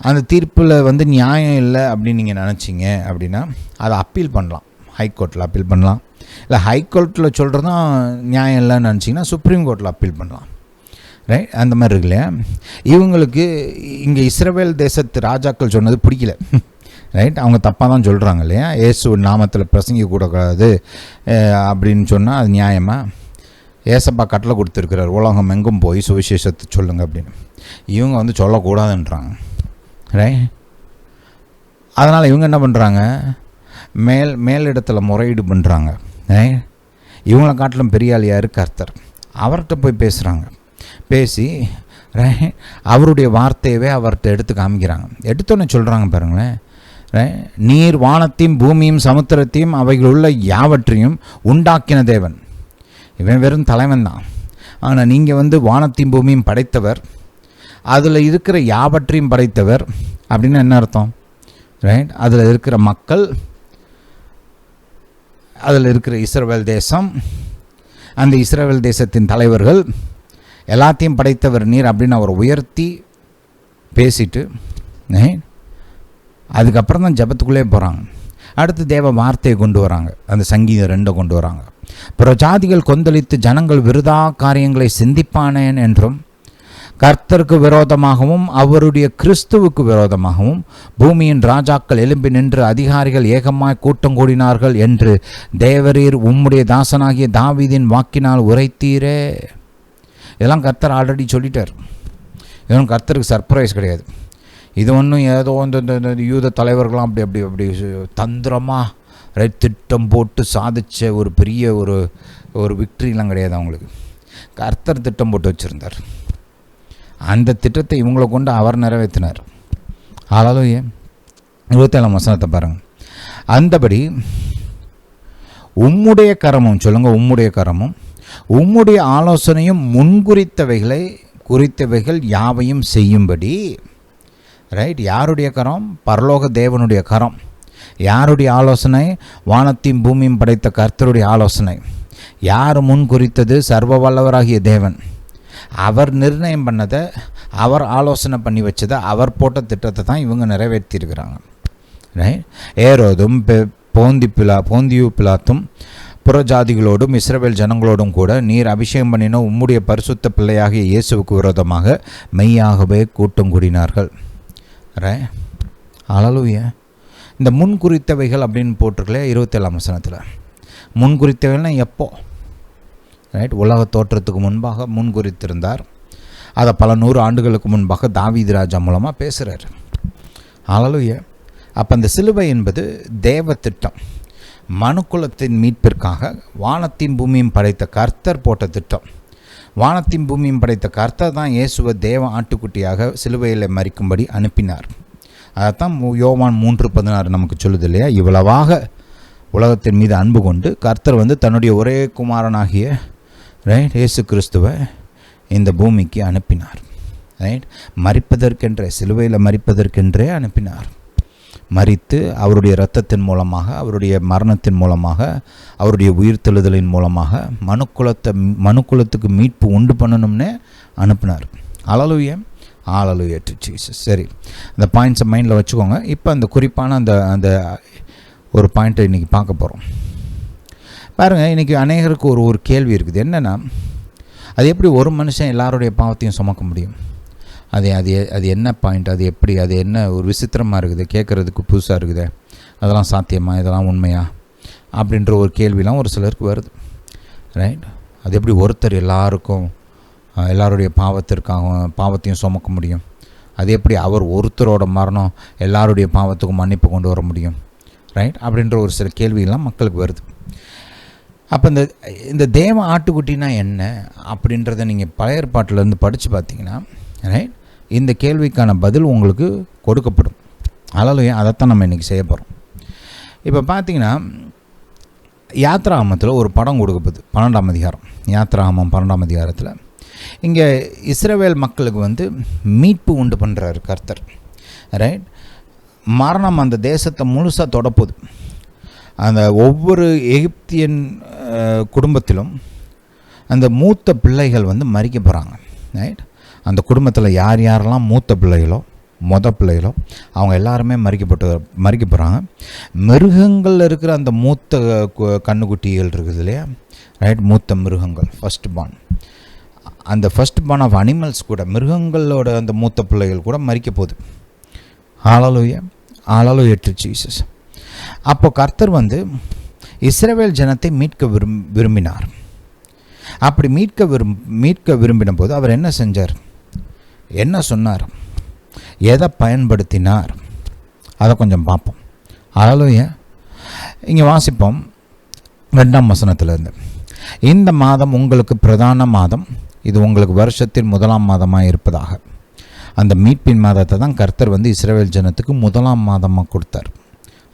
அந்த தீர்ப்பில் வந்து நியாயம் இல்லை அப்படின்னு நீங்கள் நினச்சிங்க அப்படின்னா அதை அப்பீல் பண்ணலாம். ஹை கோர்ட்டில் அப்பீல் பண்ணலாம். இல்லை ஹை கோர்ட்டில் சொல்கிறதும் நியாயம் இல்லைன்னு நினச்சிங்கன்னா சுப்ரீம் கோர்ட்டில் அப்பீல் பண்ணலாம், ரைட். அந்த மாதிரி இருக்கு இல்லையா. இவங்களுக்கு இங்கே இஸ்ரவேல் தேசத்து ராஜாக்கள் சொன்னது பிடிக்கல, ரைட். அவங்க தப்பாக தான் சொல்கிறாங்க இல்லையா. இயேசு நாமத்தில் பிரசங்கிக்கூடாது அப்படின்னு சொன்னால் அது நியாயமா? ஏசப்பா கட்டளை கொடுத்துருக்கிறார், உலகம் எங்கும் போய் சுவிசேஷத்தை சொல்லுங்கள் அப்படின்னு. இவங்க வந்து சொல்லக்கூடாதுன்றாங்க, ரைட். அதனால் இவங்க என்ன பண்ணுறாங்க? மேலிடத்தில் முறையீடு பண்ணுறாங்க, ரைட். இவங்களை காட்டிலும் பெரிய ஆள் யார்? கர்த்தர். அவர்கிட்ட போய் பேசுகிறாங்க. பேசி அவருடைய வார்த்தையவே அவர்கிட்ட எடுத்து காமிக்கிறாங்க. எடுத்தோன்னே சொல்கிறாங்க பாருங்களேன், நீர் வானத்தையும் பூமியும் சமுத்திரத்தையும் அவைகள் உள்ள யாவற்றையும் உண்டாக்கின தேவன். இவன் வெறும் தலைவன் தான். ஆனால் நீங்கள் வந்து வானத்தையும் பூமியும் படைத்தவர், அதில் இருக்கிற யாவற்றையும் படைத்தவர் அப்படின்னு என்ன அர்த்தம், ரைட். அதில் இருக்கிற மக்கள், அதில் இருக்கிற இஸ்ரவேல் தேசம், அந்த இஸ்ரவேல் தேசத்தின் தலைவர்கள், எல்லாத்தையும் படைத்தவர் நீர் அப்படின்னு அவரை உயர்த்தி பேசிட்டு அதுக்கப்புறம் தான் ஜபத்துக்குள்ளே போகிறாங்க. அடுத்து தேவ வார்த்தையை கொண்டு வராங்க, அந்த சங்கீதம் 2 கொண்டு வராங்க. புறஜாதிகள் கொந்தளித்து ஜனங்கள் விருதா காரியங்களை சிந்திப்பானேன் என்றும், கர்த்தருக்கு விரோதமாகவும் அவருடைய கிறிஸ்துவுக்கு விரோதமாகவும் பூமியின் ராஜாக்கள் எழும்பி நின்று அதிகாரிகள் ஏகமாய் கூட்டம் கூடினார்கள் என்று தேவரீர் உம்முடைய தாசனாகிய தாவீதின் வாக்கினால் உரைத்தீரே. இதெல்லாம் கர்த்தர் ஆல்ரெடி சொல்லிட்டார். இதெல்லாம் கர்த்தருக்கு சர்ப்ரைஸ் கிடையாது. இது ஒன்றும் ஏதோ இந்த யூத தலைவர்களாம் அப்படி அப்படி அப்படி தந்திரமாக திட்டம் போட்டு சாதித்த ஒரு பெரிய ஒரு விக்ட்ரிலாம் கிடையாது அவங்களுக்கு. கர்த்தர் திட்டம் போட்டு வச்சுருந்தார். அந்த திட்டத்தை இவங்களை கொண்டு அவர் நிறைவேற்றினார். ஹல்லேலூயா. 27ஆம் வசனத்தை பாருங்கள். அந்தபடி உம்முடைய கரமும், சொல்லுங்கள், உம்முடைய கரமும் உம்முடைய ஆலோசனையும் குறித்தவைகள் யாவையும் செய்யும்படி, ரைட். யாருடைய கரம்? பரலோக தேவனுடைய கரம். யாருடைய ஆலோசனை? வானத்தையும் பூமியும் படைத்த கர்த்தருடைய ஆலோசனை. யார் முன் குறித்தது? சர்வ வல்லவராகிய தேவன். அவர் நிர்ணயம் பண்ணதை, அவர் ஆலோசனை பண்ணி வச்சதை, அவர் போட்ட திட்டத்தை தான் இவங்க நிறைவேற்றியிருக்கிறாங்க. ரைட்? ஏரோதும் போந்தியு பிலாத்தும் புறஜாதிகளோடும் இஸ்ரவேல் ஜனங்களோடும் கூட நீர் அபிஷேகம் பண்ணின உம்முடைய பரிசுத்த பிள்ளையாகிய இயேசுவுக்கு விரோதமாக மெய்யாகவே கூட்டம் கூடினார்கள். ரைட்? ஹல்லேலூயா. இந்த முன்குறித்தவைகள் அப்படின்னு போட்டிருக்கல 27ஆம் வசனத்தில். முன்குறித்தவைகள்னால் எப்போ? ரைட்? உலக தோற்றத்துக்கு முன்பாக முன்குறித்திருந்தார். அதை பல 100 ஆண்டுகளுக்கு முன்பாக தாவீது ராஜா மூலமாக பேசுகிறார். ஹல்லேலூயா. அப்போ அந்த சிலுவை என்பது தேவ திட்டம். மனுக்குலத்தின் மீட்பிற்காக வானத்தின் பூமியும் படைத்த கர்த்தர் போட்ட திட்டம். வானத்தின் பூமியும் படைத்த கர்த்தர் தான் இயேசுவை தேவ ஆட்டுக்குட்டியாக சிலுவையில் மரிக்கும்படி அனுப்பினார். அதைத்தான் யோவான் 3:16 நமக்கு சொல்லுது இல்லையா? இவ்வளவாக உலகத்தின் மீது அன்பு கொண்டு கர்த்தர் தன்னுடைய ஒரே குமாரனாகிய ரைட் இயேசு கிறிஸ்துவை இந்த பூமிக்கு அனுப்பினார். ரைட்? மரிப்பதற்கென்றே, சிலுவையில் மரிப்பதற்கென்றே அனுப்பினார். மரித்து அவருடைய இரத்தத்தின் மூலமாக, அவருடைய மரணத்தின் மூலமாக, அவருடைய உயிர்த்தெழுதலின் மூலமாக மனுக்குலத்துக்கு மீட்பு உண்டு பண்ணணும்னே அனுப்பினார். ஹல்லேலூயா. Hallelujah to Jesus. சரி, அந்த பாயிண்ட்ஸை மைண்டில் வச்சுக்கோங்க. இப்போ அந்த குறிப்பான அந்த ஒரு பாயிண்ட்டை இன்றைக்கி பார்க்க போகிறோம். பாருங்கள், இன்றைக்கி அநேகருக்கு ஒரு கேள்வி இருக்குது. என்னென்னா, அது எப்படி ஒரு மனுஷன் எல்லாருடைய பாவத்தையும் சுமக்க முடியும்? அது என்ன பாயிண்ட்? அது எப்படி? அது என்ன ஒரு விசித்திரமாக இருக்குது, கேட்குறதுக்கு புதுசாக இருக்குது. அதெல்லாம் சாத்தியமா? இதெல்லாம் உண்மையா? அப்படின்ற ஒரு கேள்விலாம் ஒரு சிலருக்கு வருது. ரைட்? அது எப்படி ஒருத்தர் எல்லாருடைய பாவத்தையும் சுமக்க முடியும்? அது எப்படி அவர் ஒருத்தரோட மரணம் எல்லாருடைய பாவத்துக்கும் மன்னிப்பு கொண்டு வர முடியும்? ரைட்? அப்படின்ற ஒரு சில கேள்வியெல்லாம் மக்களுக்கு வருது. அப்போ இந்த தேவ ஆட்டுக்குட்டினா என்ன அப்படின்றத நீங்கள் பழைய ஏற்பாட்டிலேருந்து படித்து பார்த்தீங்கன்னா, ரைட், இந்த கேள்விக்கான பதில் உங்களுக்கு கொடுக்கப்படும். ஹல்லேலூயா. அதைத்தான் நம்ம இன்றைக்கி செய்ய போகிறோம். இப்போ பார்த்தீங்கன்னா, யாத்ராகமத்தில் ஒரு படம் கொடுக்கப்படுது. 12ஆம் அதிகாரம், யாத்ராகமம் 12ஆம் அதிகாரத்தில் இங்கே இஸ்ரவேல் மக்களுக்கு மீட்பு உண்டு பண்ணுறாரு கர்த்தர். ரைட்? மரணம் அந்த தேசத்தை முழுசாக தொடப்போகுது. அந்த ஒவ்வொரு எகிப்தியன் குடும்பத்திலும் அந்த மூத்த பிள்ளைகள் மறிக்க போகிறாங்க. ரைட்? அந்த குடும்பத்தில் யாரெல்லாம் மூத்த பிள்ளைகளோ அவங்க எல்லாருமே மறிக்க போகிறாங்க. மிருகங்கள் இருக்கிற அந்த மூத்த கண்ணுக்குட்டிகள் இருக்குது இல்லையா? ரைட்? மூத்த மிருகங்கள், ஃபஸ்ட் பார்ன், அந்த ஃபஸ்ட் பார்ன் ஆஃப் அனிமல்ஸ் கூட, மிருகங்களோட அந்த மூத்த பிள்ளைகள் கூட மறிக்க போகுது. ஹல்லேலூயா. Hallelujah to Jesus. அப்போ கர்த்தர் இஸ்ரவேல் ஜனத்தை மீட்க விரும்பினார். அப்படி மீட்க விரும்பின போது அவர் என்ன செஞ்சார்? என்ன சொன்னார்? எதை பயன்படுத்தினார்? அதை கொஞ்சம் பார்ப்போம். ஹல்லேலூயா. இங்கே வாசிப்போம் 2ஆம் வசனத்திலிருந்து. இந்த மாதம் உங்களுக்கு பிரதான மாதம், இது உங்களுக்கு வருஷத்தின் 1ஆம் மாதமாக இருப்பதாக. அந்த மீட்பின் மாதத்தை தான் கர்த்தர் இஸ்ரவேல் ஜனத்துக்கு 1ஆம் மாதமாக கொடுத்தார்.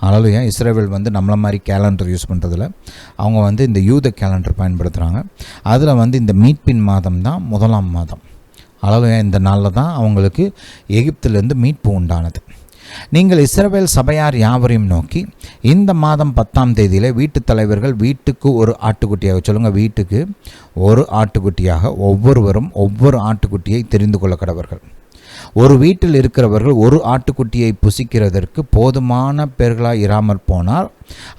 ஹல்லேலூயா. இஸ்ரவேல் நம்மள மாதிரி கேலண்டர் யூஸ் பண்ணுறதில்ல. அவங்க இந்த யூத கேலண்டர் பயன்படுத்துகிறாங்க. அதில் இந்த மீட்பின் மாதம் தான் 1ஆம் மாதம். ஹல்லேலூயா. இந்த நாளில் தான் அவங்களுக்கு எகிப்திலிருந்து மீட்பு உண்டானது. நீங்கள் இஸ்ரவேல் சபையார் யாவரையும் நோக்கி, இந்த மாதம் 10ஆம் தேதியில் வீட்டுத் தலைவர்கள் வீட்டுக்கு ஒரு ஆட்டுக்குட்டியாக, சொல்லுங்கள், வீட்டுக்கு ஒரு ஆட்டுக்குட்டியாக ஒவ்வொருவரும் ஒவ்வொரு ஆட்டுக்குட்டியை தெரிந்து கொள்ள கடவர்கள். ஒரு வீட்டில் இருக்கிறவர்கள் ஒரு ஆட்டுக்குட்டியை புசிக்கிறதற்கு போதுமான பேர்களாக இராமல் போனார்,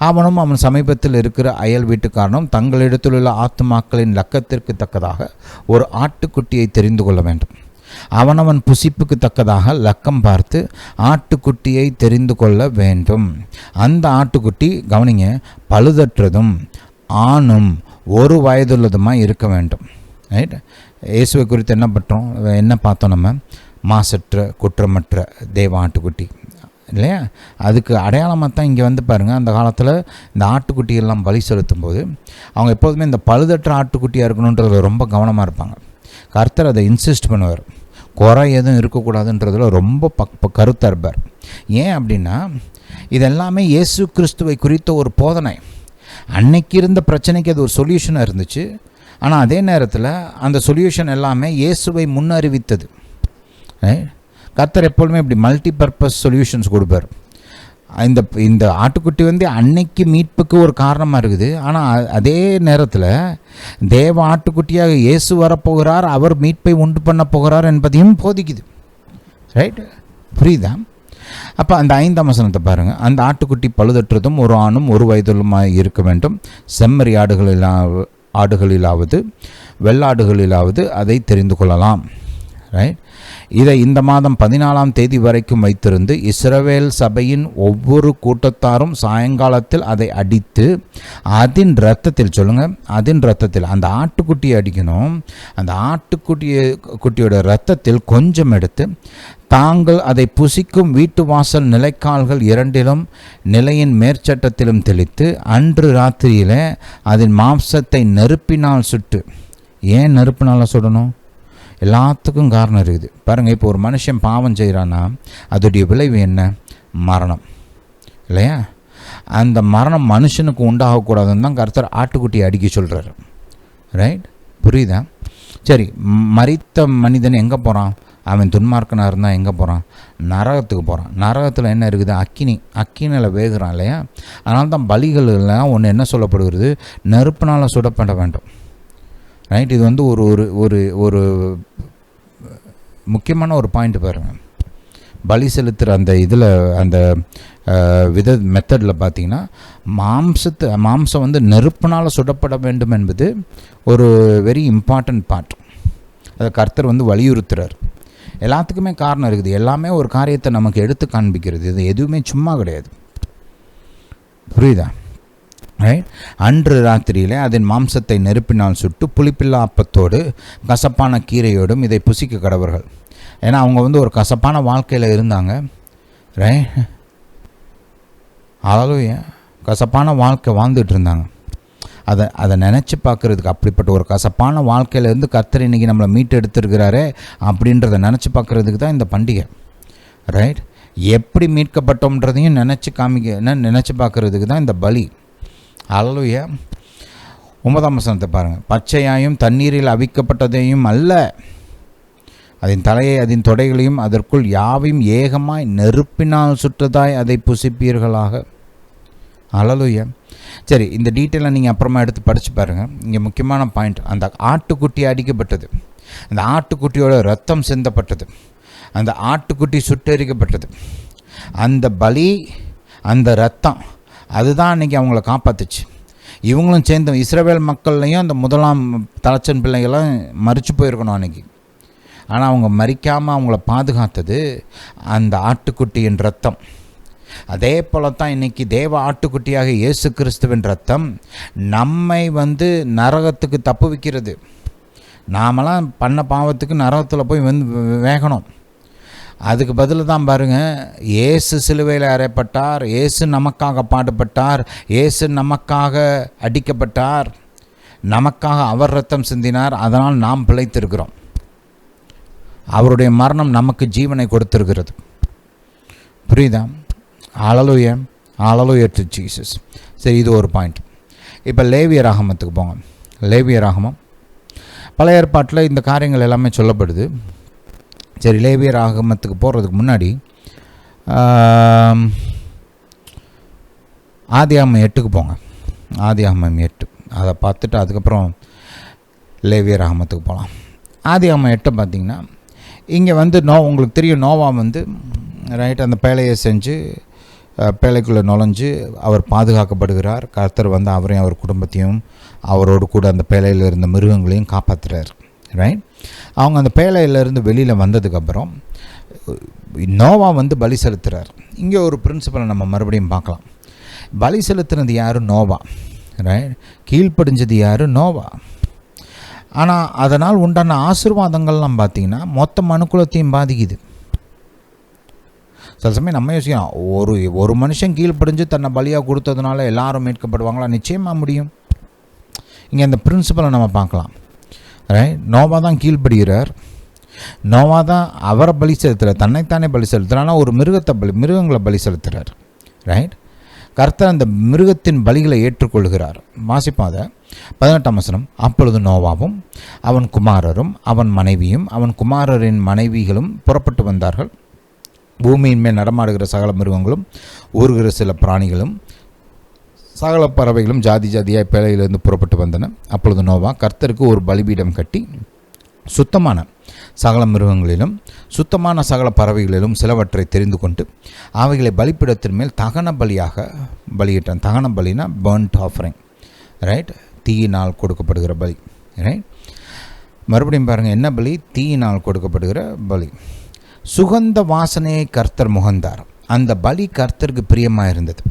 அவனும் அவன் சமீபத்தில் இருக்கிற அயல் வீட்டுக்காரனும் தங்களிடத்தில் உள்ள ஆத்துமாக்களின் லக்கத்திற்கு தக்கதாக ஒரு ஆட்டுக்குட்டியை தெரிந்து கொள்ள வேண்டும். அவனவன் புசிப்புக்கு தக்கதாக லக்கம் பார்த்து ஆட்டுக்குட்டியை தெரிந்து கொள்ள வேண்டும். அந்த ஆட்டுக்குட்டி, கவனிங்க, பழுதற்றதும் ஆணும் ஒரு வயதுள்ளதுமாக இருக்க வேண்டும். ரைட்? இயேசுவை குறித்து என்ன பார்த்தோம் நம்ம? மாசற்ற குற்றமற்ற தேவ ஆட்டுக்குட்டி இல்லையா? அதுக்கு அடையாளமாக தான் இங்கே பாருங்கள், அந்த காலத்தில் இந்த ஆட்டுக்குட்டியெல்லாம் பலி செலுத்தும் போது அவங்க எப்போதுமே இந்த பழுதற்ற ஆட்டுக்குட்டியாக இருக்கணுன்றதுல ரொம்ப கவனமாக இருப்பாங்க. கர்த்தர் அதை இன்சிஸ்ட் பண்ணுவார். குறை எதுவும் இருக்கக்கூடாதுன்றதுல ரொம்ப கருத்தாக இருப்பார். ஏன் அப்படின்னா, இதெல்லாமே இயேசு கிறிஸ்துவை குறித்த ஒரு போதனை. அன்னைக்கு இருந்த பிரச்சனைக்கு அது ஒரு சொல்யூஷனாக இருந்துச்சு. ஆனால் அதே நேரத்தில் அந்த சொல்யூஷன் எல்லாமே இயேசுவை முன்னறிவித்தது. கர்த்தர் எப்பொழுதுமே இப்படி மல்டி பர்பஸ் சொல்யூஷன்ஸ் கொடுப்பார். இந்த இந்த ஆட்டுக்குட்டி வந்து அன்னைக்கு மீட்புக்கு ஒரு காரணமாக இருக்குது. ஆனால் அதே நேரத்தில் தேவ ஆட்டுக்குட்டியாக இயேசு வரப்போகிறார், அவர் மீட்பை உண்டு பண்ண போகிறார் என்பதையும் போதிக்குது. ரைட், புரியுதா? அப்போ அந்த 5ஆம் வசனத்தை பாருங்கள். அந்த ஆட்டுக்குட்டி பழுதற்றதும் ஒரு ஆணும் ஒரு வயதுலுமாய் இருக்க வேண்டும். செம்மறி ஆடுகளிலாவது வெள்ளாடுகளிலாவது அதை தெரிந்து கொள்ளலாம். ரைட், இதை இந்த மாதம் 14ஆம் தேதி வரைக்கும் வைத்திருந்து இஸ்ரவேல் சபையின் ஒவ்வொரு கூட்டத்தாரும் சாயங்காலத்தில் அதை அடித்து அதன் இரத்தத்தில், சொல்லுங்கள், அதன் இரத்தத்தில், அந்த ஆட்டுக்குட்டியை அடிக்கணும். அந்த ஆட்டுக்குட்டியோட இரத்தத்தில் கொஞ்சம் எடுத்து தாங்கள் அதை புசிக்கும் வீட்டு வாசல் நிலைக்கால்கள் இரண்டிலும் நிலையின் மேற்சட்டத்திலும் தெளித்து அன்று ராத்திரியில் அதன் மாம்சத்தை நெருப்பினால் சுட்டு. ஏன் நெருப்பினால் சுடணும்? எல்லாத்துக்கும் காரணம் இருக்குது பாருங்கள். இப்போ ஒரு மனுஷன் பாவம் செய்கிறான்னா அதோடைய விளைவு என்ன? மரணம், இல்லையா? அந்த மரணம் மனுஷனுக்கு உண்டாகக்கூடாதுன்னு தான் கர்த்தர் ஆட்டுக்குட்டியை அடிக்க சொல்கிறார். ரைட், புரியுதா? சரி, மரித்த மனிதன் எங்கே போகிறான்? அவன் துன்மார்க்கனாக இருந்தால் எங்கே போகிறான்? நரகத்துக்கு போகிறான். நரகத்தில் என்ன இருக்குது? அக்கினியில் வேகுறான், இல்லையா? அதனால தான் பலிகள் எல்லாம் ஒன்று என்ன சொல்லப்படுகிறது? நெருப்பினால் சுடப்பட வேண்டும். ரைட், இது வந்து ஒரு ஒரு ஒரு முக்கியமான ஒரு பாயிண்ட் பாருங்கள். பலி செலுத்துகிற அந்த இதில் அந்த மெத்தடில் பார்த்தீங்கன்னா மாம்சம் வந்து நெருப்பினால் சுடப்பட வேண்டும் என்பது ஒரு வெரி இம்பார்ட்டன்ட் பார்ட். அதை கர்த்தர் வந்து வலியுறுத்துகிறார். எல்லாத்துக்குமே காரணம் இருக்குது. எல்லாமே ஒரு காரியத்தை நமக்கு எடுத்து காண்பிக்கிறது. இது எதுவுமே சும்மா கிடையாது. புரியுதா? ரைட், அன்று ராத்திரியிலே அதன் மாம்சத்தை நெருப்பினால் சுட்டு புளிப்பில்லா அப்பத்தோடு கசப்பான கீரையோடும் இதை புசிக்க கடவர்கள். ஏன்னா அவங்க வந்து ஒரு கசப்பான வாழ்க்கையில் இருந்தாங்க. ரைட், அவ்வளோ கசப்பான வாழ்க்கை வாழ்ந்துட்டு இருந்தாங்க. அதை நினச்சி பார்க்குறதுக்கு, அப்படிப்பட்ட ஒரு கசப்பான வாழ்க்கையிலேருந்து கர்த்தர் இன்றைக்கி நம்மளை மீட்டு எடுத்துருக்கிறாரே அப்படின்றத நினச்சி பார்க்குறதுக்கு தான் இந்த பண்டிகை. ரைட், எப்படி மீட்கப்பட்டோம்ன்றதையும் நினச்சி பார்க்குறதுக்கு தான் இந்த பலி. அல்லேலூயா. 9ஆம் வசனத்தை பாருங்கள். பச்சையாயும் தண்ணீரில் அவிக்கப்பட்டதையும் அல்ல, அதன் தலையை அதன் தொடைகளையும் அதற்குள் யாவையும் ஏகமாய் நெருப்பினால் சுற்றதாய் அதை புசிப்பீர்களாக. அல்லேலூயா. சரி, இந்த டீட்டெயிலை நீங்கள் அப்புறமா எடுத்து படித்து பாருங்கள். இங்கே முக்கியமான பாயிண்ட், அந்த ஆட்டுக்குட்டி அடிக்கப்பட்டது, அந்த ஆட்டுக்குட்டியோட ரத்தம் சிந்தப்பட்டது, அந்த ஆட்டுக்குட்டி சுட்டெரிக்கப்பட்டது, அந்த பலி, அந்த ரத்தம், அதுதான் அன்றைக்கி அவங்கள காப்பாற்றுச்சு. இவங்களும் சேர்ந்து இஸ்ரவேல் மக்கள்லையும் அந்த முதலாம் தலைச்சன் பிள்ளைகளும் மரித்து போயிருக்கணும் அன்றைக்கி. ஆனால் அவங்க மரிக்காமல் அவங்கள பாதுகாத்தது அந்த ஆட்டுக்குட்டியின் ரத்தம். அதே போல தான் இன்றைக்கி தேவ ஆட்டுக்குட்டியாக இயேசு கிறிஸ்துவின் ரத்தம் நம்மை வந்து நரகத்துக்கு தப்பு வைக்கிறது. நாமெல்லாம் பண்ண பாவத்துக்கு நரகத்தில் போய் வேகணும். அதுக்கு பதில் தான் பாருங்கள், இயேசு சிலுவையில் அறையப்பட்டார், இயேசு நமக்காக பாடுபட்டார், இயேசு நமக்காக அடிக்கப்பட்டார், நமக்காக அவர் ரத்தம் சிந்தினார். அதனால் நாம் பிழைத்திருக்கிறோம். அவருடைய மரணம் நமக்கு ஜீவனை கொடுத்திருக்கிறது. புரியுதா? அல்லேலூயா, அல்லேலூயா டு ஜீசஸ். சரி, இது ஒரு பாயிண்ட். இப்போ லேவியராகமத்துக்கு போங்க. லேவியராகமம் பழைய ஏற்பாட்டில் இந்த காரியங்கள் எல்லாமே சொல்லப்படுது. சரி, லேவியராகமத்துக்கு போகிறதுக்கு முன்னாடி ஆதியாகமம் 8க்கு போங்க. ஆதியாகமம் 8 அதை பார்த்துட்டு அதுக்கப்புறம் லேவியராகமத்துக்கு போகலாம். ஆதியாகமம் 8 பார்த்திங்கன்னா இங்கே வந்து உங்களுக்கு தெரியும், நோவா வந்து ரைட் அந்த பேழையை செஞ்சு பேழைக்குள்ளே நுழைஞ்சு அவர் பாதுகாக்கப்படுகிறார். கர்த்தர் வந்து அவரையும் அவர் குடும்பத்தையும் அவரோடு கூட அந்த பேழையில் இருந்த மிருகங்களையும் காப்பாற்றுறார். ரைட், அவங்க அந்த பேழையிலேருந்து வெளியில் வந்ததுக்கப்புறம் நோவா வந்து பலி செலுத்துகிறார். இங்கே ஒரு பிரின்சிபலை நம்ம மறுபடியும் பார்க்கலாம். பலி செலுத்துனது யார்? நோவா. ரைட், கீழ்ப்படிஞ்சது யார்? நோவா. ஆனால் அதனால் உண்டான ஆசீர்வாதங்கள்லாம் பார்த்திங்கன்னா மொத்த மனுக்குலத்தையும் பாதிக்குது. சில சமயம் நம்ம யோசிக்கலாம், ஒரு மனுஷன் கீழ்ப்படிஞ்சு தன்னை பலியாக கொடுத்ததுனால எல்லாரும் மீட்கப்படுவாங்களா? நிச்சயமாக முடியும். இங்கே அந்த பிரின்சிபலை நம்ம பார்க்கலாம். ரைட், நோவா தான் கீழ்ப்படுகிறார். நோவா தான் அவரை பலி செலுத்துகிறார், தன்னைத்தானே பலி செலுத்துகிறார். ஆனால் ஒரு மிருகங்களை பலி செலுத்துகிறார். ரைட், கர்த்தர் அந்த மிருகத்தின் பலிகளை ஏற்றுக்கொள்கிறார். வாசிப்பாத 18ஆம் வசனம். அப்பொழுது நோவாவும் அவன் குமாரரும் அவன் மனைவியும் அவன் குமாரரின் மனைவிகளும் புறப்பட்டு வந்தார்கள். பூமியின் மேல் நடமாடுகிற சகல மிருகங்களும் ஊறுகிற சில பிராணிகளும் சகல பறவைகளும் ஜாதி ஜாதியாய் பேழையிலிருந்து புறப்பட்டு வந்தன. அப்பொழுது நோவா கர்த்தருக்கு ஒரு பலிபீடம் கட்டி சுத்தமான சகல மிருகங்களிலும் சுத்தமான சகல பறவைகளிலும் சிலவற்றை தெரிந்து கொண்டு அவைகளை பலிபீடத்தின் மேல் தகன பலியாக பலியிட்டான். தகன பலினா பர்ன்ட் ஆஃபரிங், ரைட், தீயினால் கொடுக்கப்படுகிற பலி, ரைட். மறுபடியும் பாருங்கள், என்ன பலி? தீயினால் கொடுக்கப்படுகிற பலி. சுகந்த வாசனையை கர்த்தர் முகந்தார். அந்த பலி கர்த்தருக்கு பிரியமாக இருந்தது.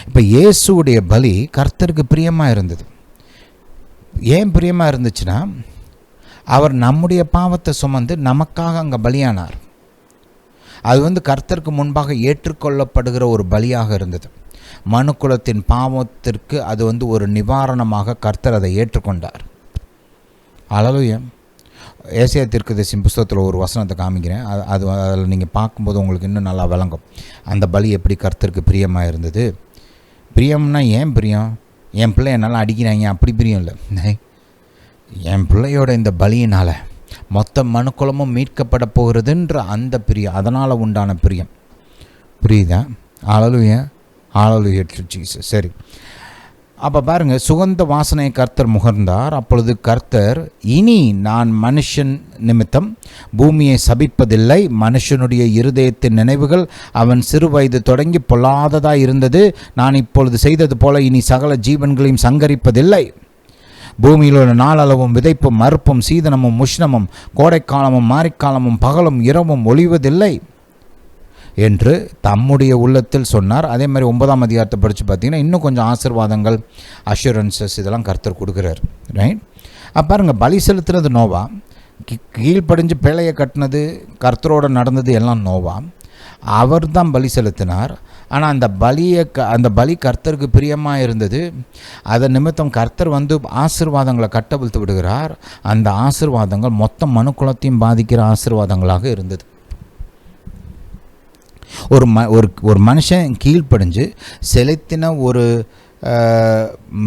இப்போ இயேசுடைய பலி கர்த்தருக்கு பிரியமாக இருந்தது. ஏன் பிரியமாக இருந்துச்சுன்னா, அவர் நம்முடைய பாவத்தை சுமந்து நமக்காக அங்கே பலியானார். அது கர்த்தருக்கு முன்பாக ஏற்றுக்கொள்ளப்படுகிற ஒரு பலியாக இருந்தது. மனுக்குலத்தின் பாவத்திற்கு அது ஒரு நிவாரணமாக கர்த்தர் அதை ஏற்றுக்கொண்டார். அல்லேலூயா. ஏசாயா தீர்க்கதரிசி புஸ்தகத்தில் ஒரு வசனத்தை காமிக்கிறேன். அதில் நீங்கள் பார்க்கும்போது உங்களுக்கு இன்னும் நல்லா விளங்கும் அந்த பலி எப்படி கர்த்தருக்கு பிரியமாக இருந்தது. பிரியம்னா ஏன் பிரியம்? என் பிள்ளை என்னால் அடிக்கிறாங்க அப்படி பிரியம் இல்லை. என் பிள்ளையோட இந்த பலியினால் மொத்த மனுக்குலமும் மீட்கப்பட போகிறதுன்ற அந்த பிரியம், அதனால் உண்டான பிரியம். புரியுதா? அல்லேலூயா, அல்லேலூயா டு ஜீசஸ். சரி, அப்போ பாருங்கள், சுகந்த வாசனை கர்த்தர் முகர்ந்தார். அப்பொழுது கர்த்தர், இனி நான் மனுஷன் நிமித்தம் பூமியை சபிப்பதில்லை. மனுஷனுடைய இருதயத்தின் நினைவுகள் அவன் சிறு வயது தொடங்கி பொல்லாததாக இருந்தது. நான் இப்பொழுது செய்தது போல இனி சகல ஜீவன்களையும் சங்கரிப்பதில்லை. பூமியில் ஒரு நாளளவும் விதைப்பும் மறுப்பும் சீதனமும் உஷ்ணமும் கோடைக்காலமும் மாரிக்காலமும் பகலும் இரவும் ஒளிவதில்லை என்று தம்முடைய உள்ளத்தில் சொன்னார். அதே மாதிரி 9ஆம் அதிகாரத்தை படித்து பார்த்தீங்கன்னா இன்னும் கொஞ்சம் ஆசீர்வாதங்கள், அஷூரன்சஸ் இதெல்லாம் கர்த்தர் கொடுக்குறார், ரைட். அப்போ பாருங்கள், பலி செலுத்துறது நோவா, கீழ்ப்படிஞ்சு பேழையை கட்டினது, கர்த்தரோடு நடந்தது எல்லாம் நோவா. அவர் தான் பலி செலுத்தினார். ஆனால் அந்த பலி கர்த்தருக்கு பிரியமாக இருந்தது. அதன் நிமித்தம் கர்த்தர் ஆசீர்வாதங்களை கட்டவிழ்த்து விடுகிறார். அந்த ஆசீர்வாதங்கள் மொத்த மனுக்குலத்தையும் பாதிக்கிற ஆசீர்வாதங்களாக இருந்தது. ஒரு மனுஷன் கீழ்ப்படிஞ்சு செலுத்தின ஒரு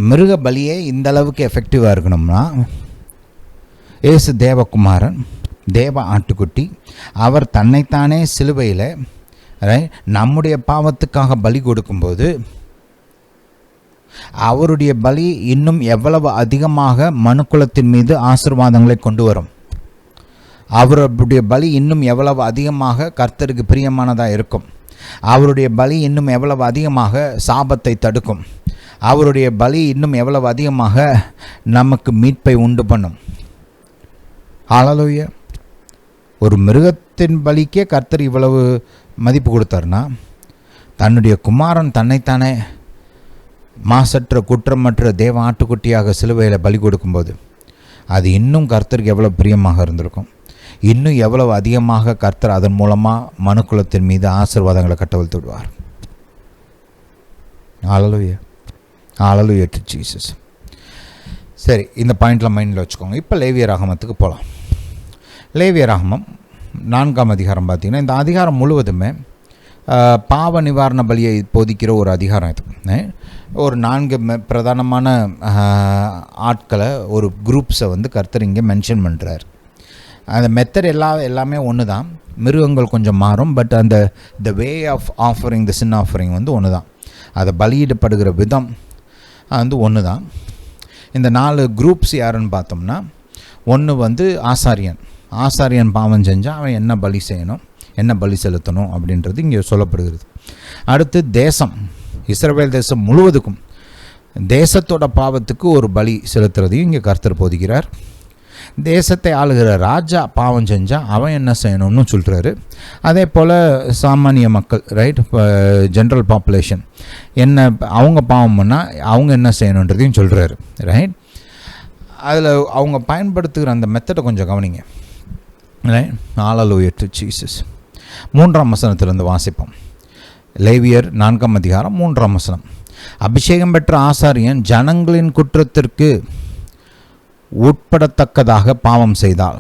மிருக பலியே இந்த அளவுக்கு எஃபெக்டிவாக இருக்கணும்னா, இயேசு தேவகுமாரன், தேவ ஆட்டுக்குட்டி, அவர் தன்னைத்தானே சிலுவையில் நம்முடைய பாவத்துக்காக பலி கொடுக்கும்போது அவருடைய பலி இன்னும் எவ்வளவு அதிகமாக மனுக்குலத்தின் மீது ஆசீர்வாதங்களை கொண்டு வரும். அவருடைய பலி இன்னும் எவ்வளவு அதிகமாக கர்த்தருக்கு பிரியமானதாக இருக்கும். அவருடைய பலி இன்னும் எவ்வளவு அதிகமாக சாபத்தை தடுக்கும். அவருடைய பலி இன்னும் எவ்வளவு அதிகமாக நமக்கு மீட்பை உண்டு பண்ணும். ஹல்லேலூயா. ஒரு மிருகத்தின் பலிக்கே கர்த்தர் இவ்வளவு மதிப்பு கொடுத்தார்னா, தன்னுடைய குமாரன் தன்னைத்தானே மாசற்ற குற்றமற்ற தேவ ஆட்டுக்குட்டியாக சிலுவையில் பலி கொடுக்கும்போது அது இன்னும் கர்த்தருக்கு எவ்வளோ பிரியமாக இருந்திருக்கும். இன்னும் எவ்வளவு அதிகமாக கர்த்தர் அதன் மூலமாக மனுக்குலத்தின் மீது ஆசீர்வாதங்களை கட்டவிழ்த்து விடுவார். ஹல்லேலூயா, ஹல்லேலூயா டு ஜீசஸ். சரி, இந்த பாயிண்ட்லாம் மைண்டில் வச்சுக்கோங்க. இப்போ லேவியராகமத்துக்கு போகலாம். லேவியராகமம் 4ஆம் அதிகாரம் பார்த்திங்கன்னா, இந்த அதிகாரம் முழுவதுமே பாவ நிவாரண பலியை போதிக்கிற ஒரு அதிகாரம். இது ஒரு 4 பிரதானமான ஆட்களை, ஒரு குரூப்ஸை கர்த்தர் இங்கே மென்ஷன் பண்ணுறார். அந்த மெத்தட் எல்லாமே ஒன்று தான். மிருகங்கள் கொஞ்சம் மாறும், but the way of offering, the sin offering ஒன்று தான். அதை பலியிடப்படுகிற விதம் ஒன்று தான். இந்த 4 குரூப்ஸ் யாருன்னு பார்த்தோம்னா, ஒன்று ஆசாரியன் பாவம் செஞ்சால் அவன் என்ன பலி செய்யணும், என்ன பலி செலுத்தணும் அப்படின்றது இங்கே சொல்லப்படுகிறது. அடுத்து தேசம், இஸ்ரவேல் தேசம் முழுவதுக்கும் தேசத்தோட பாவத்துக்கு ஒரு பலி செலுத்துறதையும் இங்கே கர்த்தர் போதிக்கிறார். தேசத்தை ஆளுகிற ராஜா பாவம் செஞ்சால் அவன் என்ன செய்யணும்னு சொல்கிறாரு. அதே போல் சாமானிய மக்கள், ரைட், ஜென்ரல் பாப்புலேஷன் என்ன அவங்க பாவம் பண்ணால் அவங்க என்ன செய்யணுன்றதையும் சொல்கிறாரு, ரைட். அதில் அவங்க பயன்படுத்துகிற அந்த மெத்தடை கொஞ்சம் கவனிங்க, ரைட். Hallelujah to Jesus. 3ஆம் வசனத்திலிருந்து வாசிப்போம். லேவியர் 4ஆம் அதிகாரம் 3ஆம் வசனம். அபிஷேகம் பெற்ற ஆசாரியன் ஜனங்களின் குற்றத்திற்கு உட்படத்தக்கதாக பாவம் செய்தால்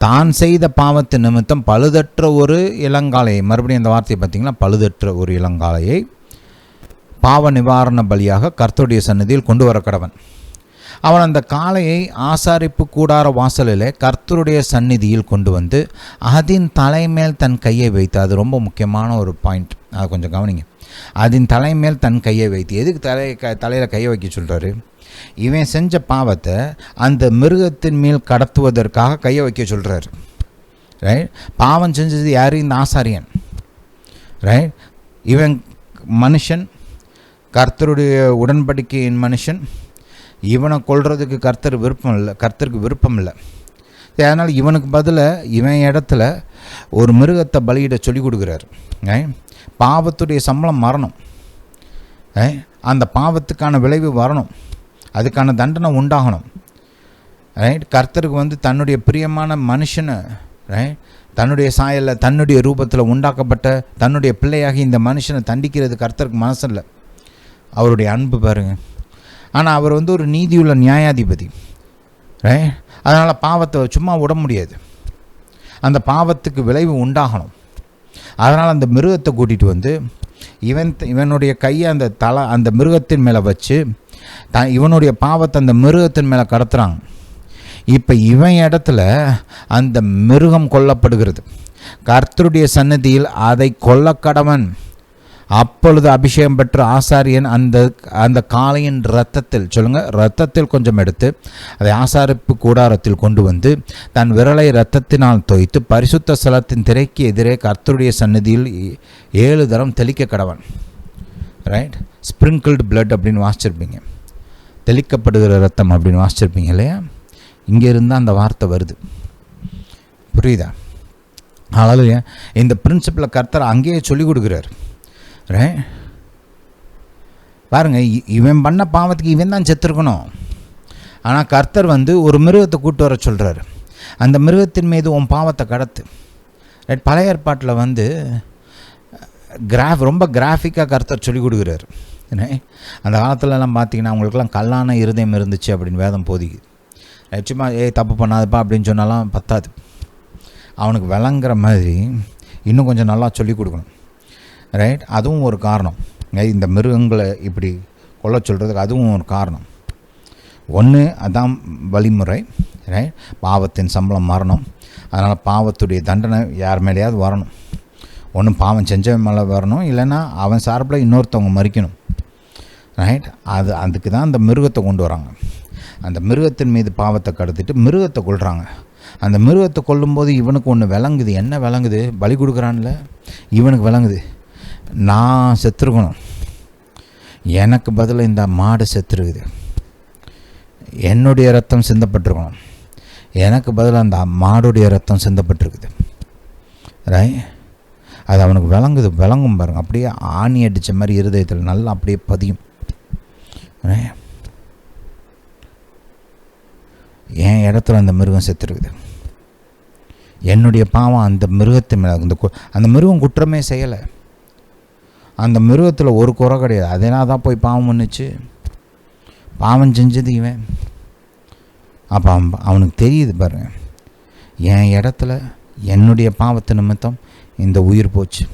தான் செய்த பாவத்தின் நிமித்தம் பழுதற்ற ஒரு இளங்காளையை, மறுபடியும் இந்த வார்த்தையை பார்த்தீங்கன்னா, பழுதற்ற ஒரு இளங்காளையை பாவ நிவாரண பலியாக கர்த்தருடைய சந்நிதியில் கொண்டு வர கடவன். அவன் அந்த காளையை ஆசாரிப்பு கூடார வாசலிலே கர்த்தருடைய சந்நிதியில் கொண்டு வந்து அதன் தலைமேல் தன் கையை வைத்து, அது ரொம்ப முக்கியமான ஒரு பாயிண்ட், அதை கொஞ்சம் கவனிங்க. அதன் தலைமேல் தன் கையை வைத்து, எதுக்கு தலையில் கையை வைக்க சொல்கிறாரு? இவன் செஞ்ச பாவத்தை அந்த மிருகத்தின் மேல் கடத்துவதற்காக கையை வைக்க சொல்கிறாரு. ரைட்? பாவம் செஞ்சது யார்? இந்த ஆசாரியன். ரைட்? இவன் மனுஷன், கர்த்தருடைய உடன்படிக்கையின் மனுஷன். இவனை கொல்றதுக்கு கர்த்தருக்கு விருப்பம் இல்லை. அதனால் இவனுக்கு பதிலாக இவன் இடத்துல ஒரு மிருகத்தை பலியிட சொல்லி கொடுக்குறாரு. பாவத்துடைய சம்பளம் மரணம். அந்த பாவத்துக்கான விளைவு வரணும், அதுக்கான தண்டனை உண்டாகணும். ரைட்? கர்த்தருக்கு தன்னுடைய பிரியமான மனுஷனை, ரைட், தன்னுடைய சாயலில் தன்னுடைய ரூபத்தில் உண்டாக்கப்பட்ட தன்னுடைய பிள்ளையாகி இந்த மனுஷனை தண்டிக்கிறது கர்த்தருக்கு மனசு இல்லை. அவருடைய அன்பு பாருங்கள். ஆனால் அவர் ஒரு நீதியுள்ள நியாயாதிபதி. ரைட்? அதனால் பாவத்தை சும்மா விட முடியாது, அந்த பாவத்துக்கு விளைவு உண்டாகணும். அதனால் அந்த மிருகத்தை கூட்டிகிட்டு இவனுடைய கையை அந்த மிருகத்தின் மேலே வச்சு இவனுடைய பாவத்தை அந்த மிருகத்தின் மேலே கடத்துகிறாங்க. இப்போ இவன் இடத்துல அந்த மிருகம் கொல்லப்படுகிறது. கர்த்தருடைய சன்னதியில் அதை கொல்லக்கடவன். அப்பொழுது அபிஷேகம் பெற்ற ஆசாரியன் அந்த காளையின் இரத்தத்தில், இரத்தத்தில் கொஞ்சம் எடுத்து அதை ஆசாரிப்பு கூடாரத்தில் கொண்டு வந்து தன் விரலை இரத்தத்தினால் தோய்த்து பரிசுத்த ஸ்தலத்தின் திரைக்கு எதிரே கர்த்தருடைய சன்னதியில் 7 தரம் தெளிக்க கடவன். ரைட்? ஸ்ப்ரிங்கிள்டு பிளட் அப்படின்னு வாசிச்சிருப்பீங்க, தெளிக்கப்படுகிற ரத்தம் அப்படின்னு வாசிச்சிருப்பீங்க இல்லையா? இங்கே இருந்தால் அந்த வார்த்தை வருது. புரியுதா? அதனால் இந்த பிரின்சிபலை கர்த்தர் அங்கேயே சொல்லிக் கொடுக்குறார். ரைட்? பாருங்க, இவன் பண்ண பாவத்துக்கு இவன் தான் செத்துருக்கணும். ஆனால் கர்த்தர் ஒரு மிருகத்தை கூட்டு வர சொல்கிறார். அந்த மிருகத்தின் மீது உன் பாவத்தை கடத்து. ரைட்? பழைய ஏற்பாட்டில் ரொம்ப கிராஃபிக்காக கர்த்தர் சொல்லிக் கொடுக்குறாரு. அந்த காலத்துலலாம் பார்த்தீங்கன்னா அவங்களுக்கெல்லாம் கல்லான இருதயம் இருந்துச்சு அப்படின்னு வேதம் போதிக்குது. சும்மா தப்பு பண்ணாதப்பா அப்படின்னு சொன்னாலாம் பத்தாது, அவனுக்கு விளங்குற மாதிரி இன்னும் கொஞ்சம் நல்லா சொல்லிக் கொடுக்கணும். ரைட்? அதுவும் ஒரு காரணம். இந்த மிருகங்களை இப்படி கொல்ல சொல்கிறதுக்கு அதுவும் ஒரு காரணம். ஒன்று அதான் வழிமுறை. ரைட்? பாவத்தின் சம்பளம் மரணம். அதனால் பாவத்துடைய தண்டனை யார் மேலேயாவது வரணும். ஒன்று பாவம் செஞ்சவன் மேலே வரணும், இல்லைன்னா அவன் சார்பில் இன்னொருத்தவங்க மறிக்கணும். ரைட்? அதுக்கு தான் அந்த மிருகத்தை கொண்டு வராங்க. அந்த மிருகத்தின் மீது பாவத்தை கடத்திட்டு மிருகத்தை கொல்றாங்க. அந்த மிருகத்தை கொல்லும்போது இவனுக்கு ஒன்று விளங்குது. என்ன விளங்குது? பலி கொடுக்குறான்ல, இவனுக்கு விளங்குது, நான் செத்துருக்கணும், எனக்கு பதில் இந்த மாடு செத்துருக்குது, என்னுடைய ரத்தம் சிந்தப்பட்டிருக்கணும், எனக்கு பதில் அந்த மாடுடைய ரத்தம் சிந்தப்பட்டிருக்குது. ரைட்? அது அவனுக்கு விளங்கும் பாருங்க. அப்படியே ஆணி அடித்த மாதிரி இருதயத்தில் நல்லா அப்படியே பதியும். என் இடத்துல அந்த மிருகம் செத்துருக்குது, என்னுடைய பாவம் அந்த மிருகத்து மேலே. அந்த மிருகம் குற்றமே செய்யலை, அந்த மிருகத்தில் ஒரு குறை கிடையாது. அதனால் தான் போய் பாவம் பண்ணுச்சு, பாவம் செஞ்சது இவன். அப்போ அவனுக்கு தெரியுது பாருங்க, என் இடத்துல என்னுடைய பாவத்து நிமித்தம் இந்த உயிர் போச்சு,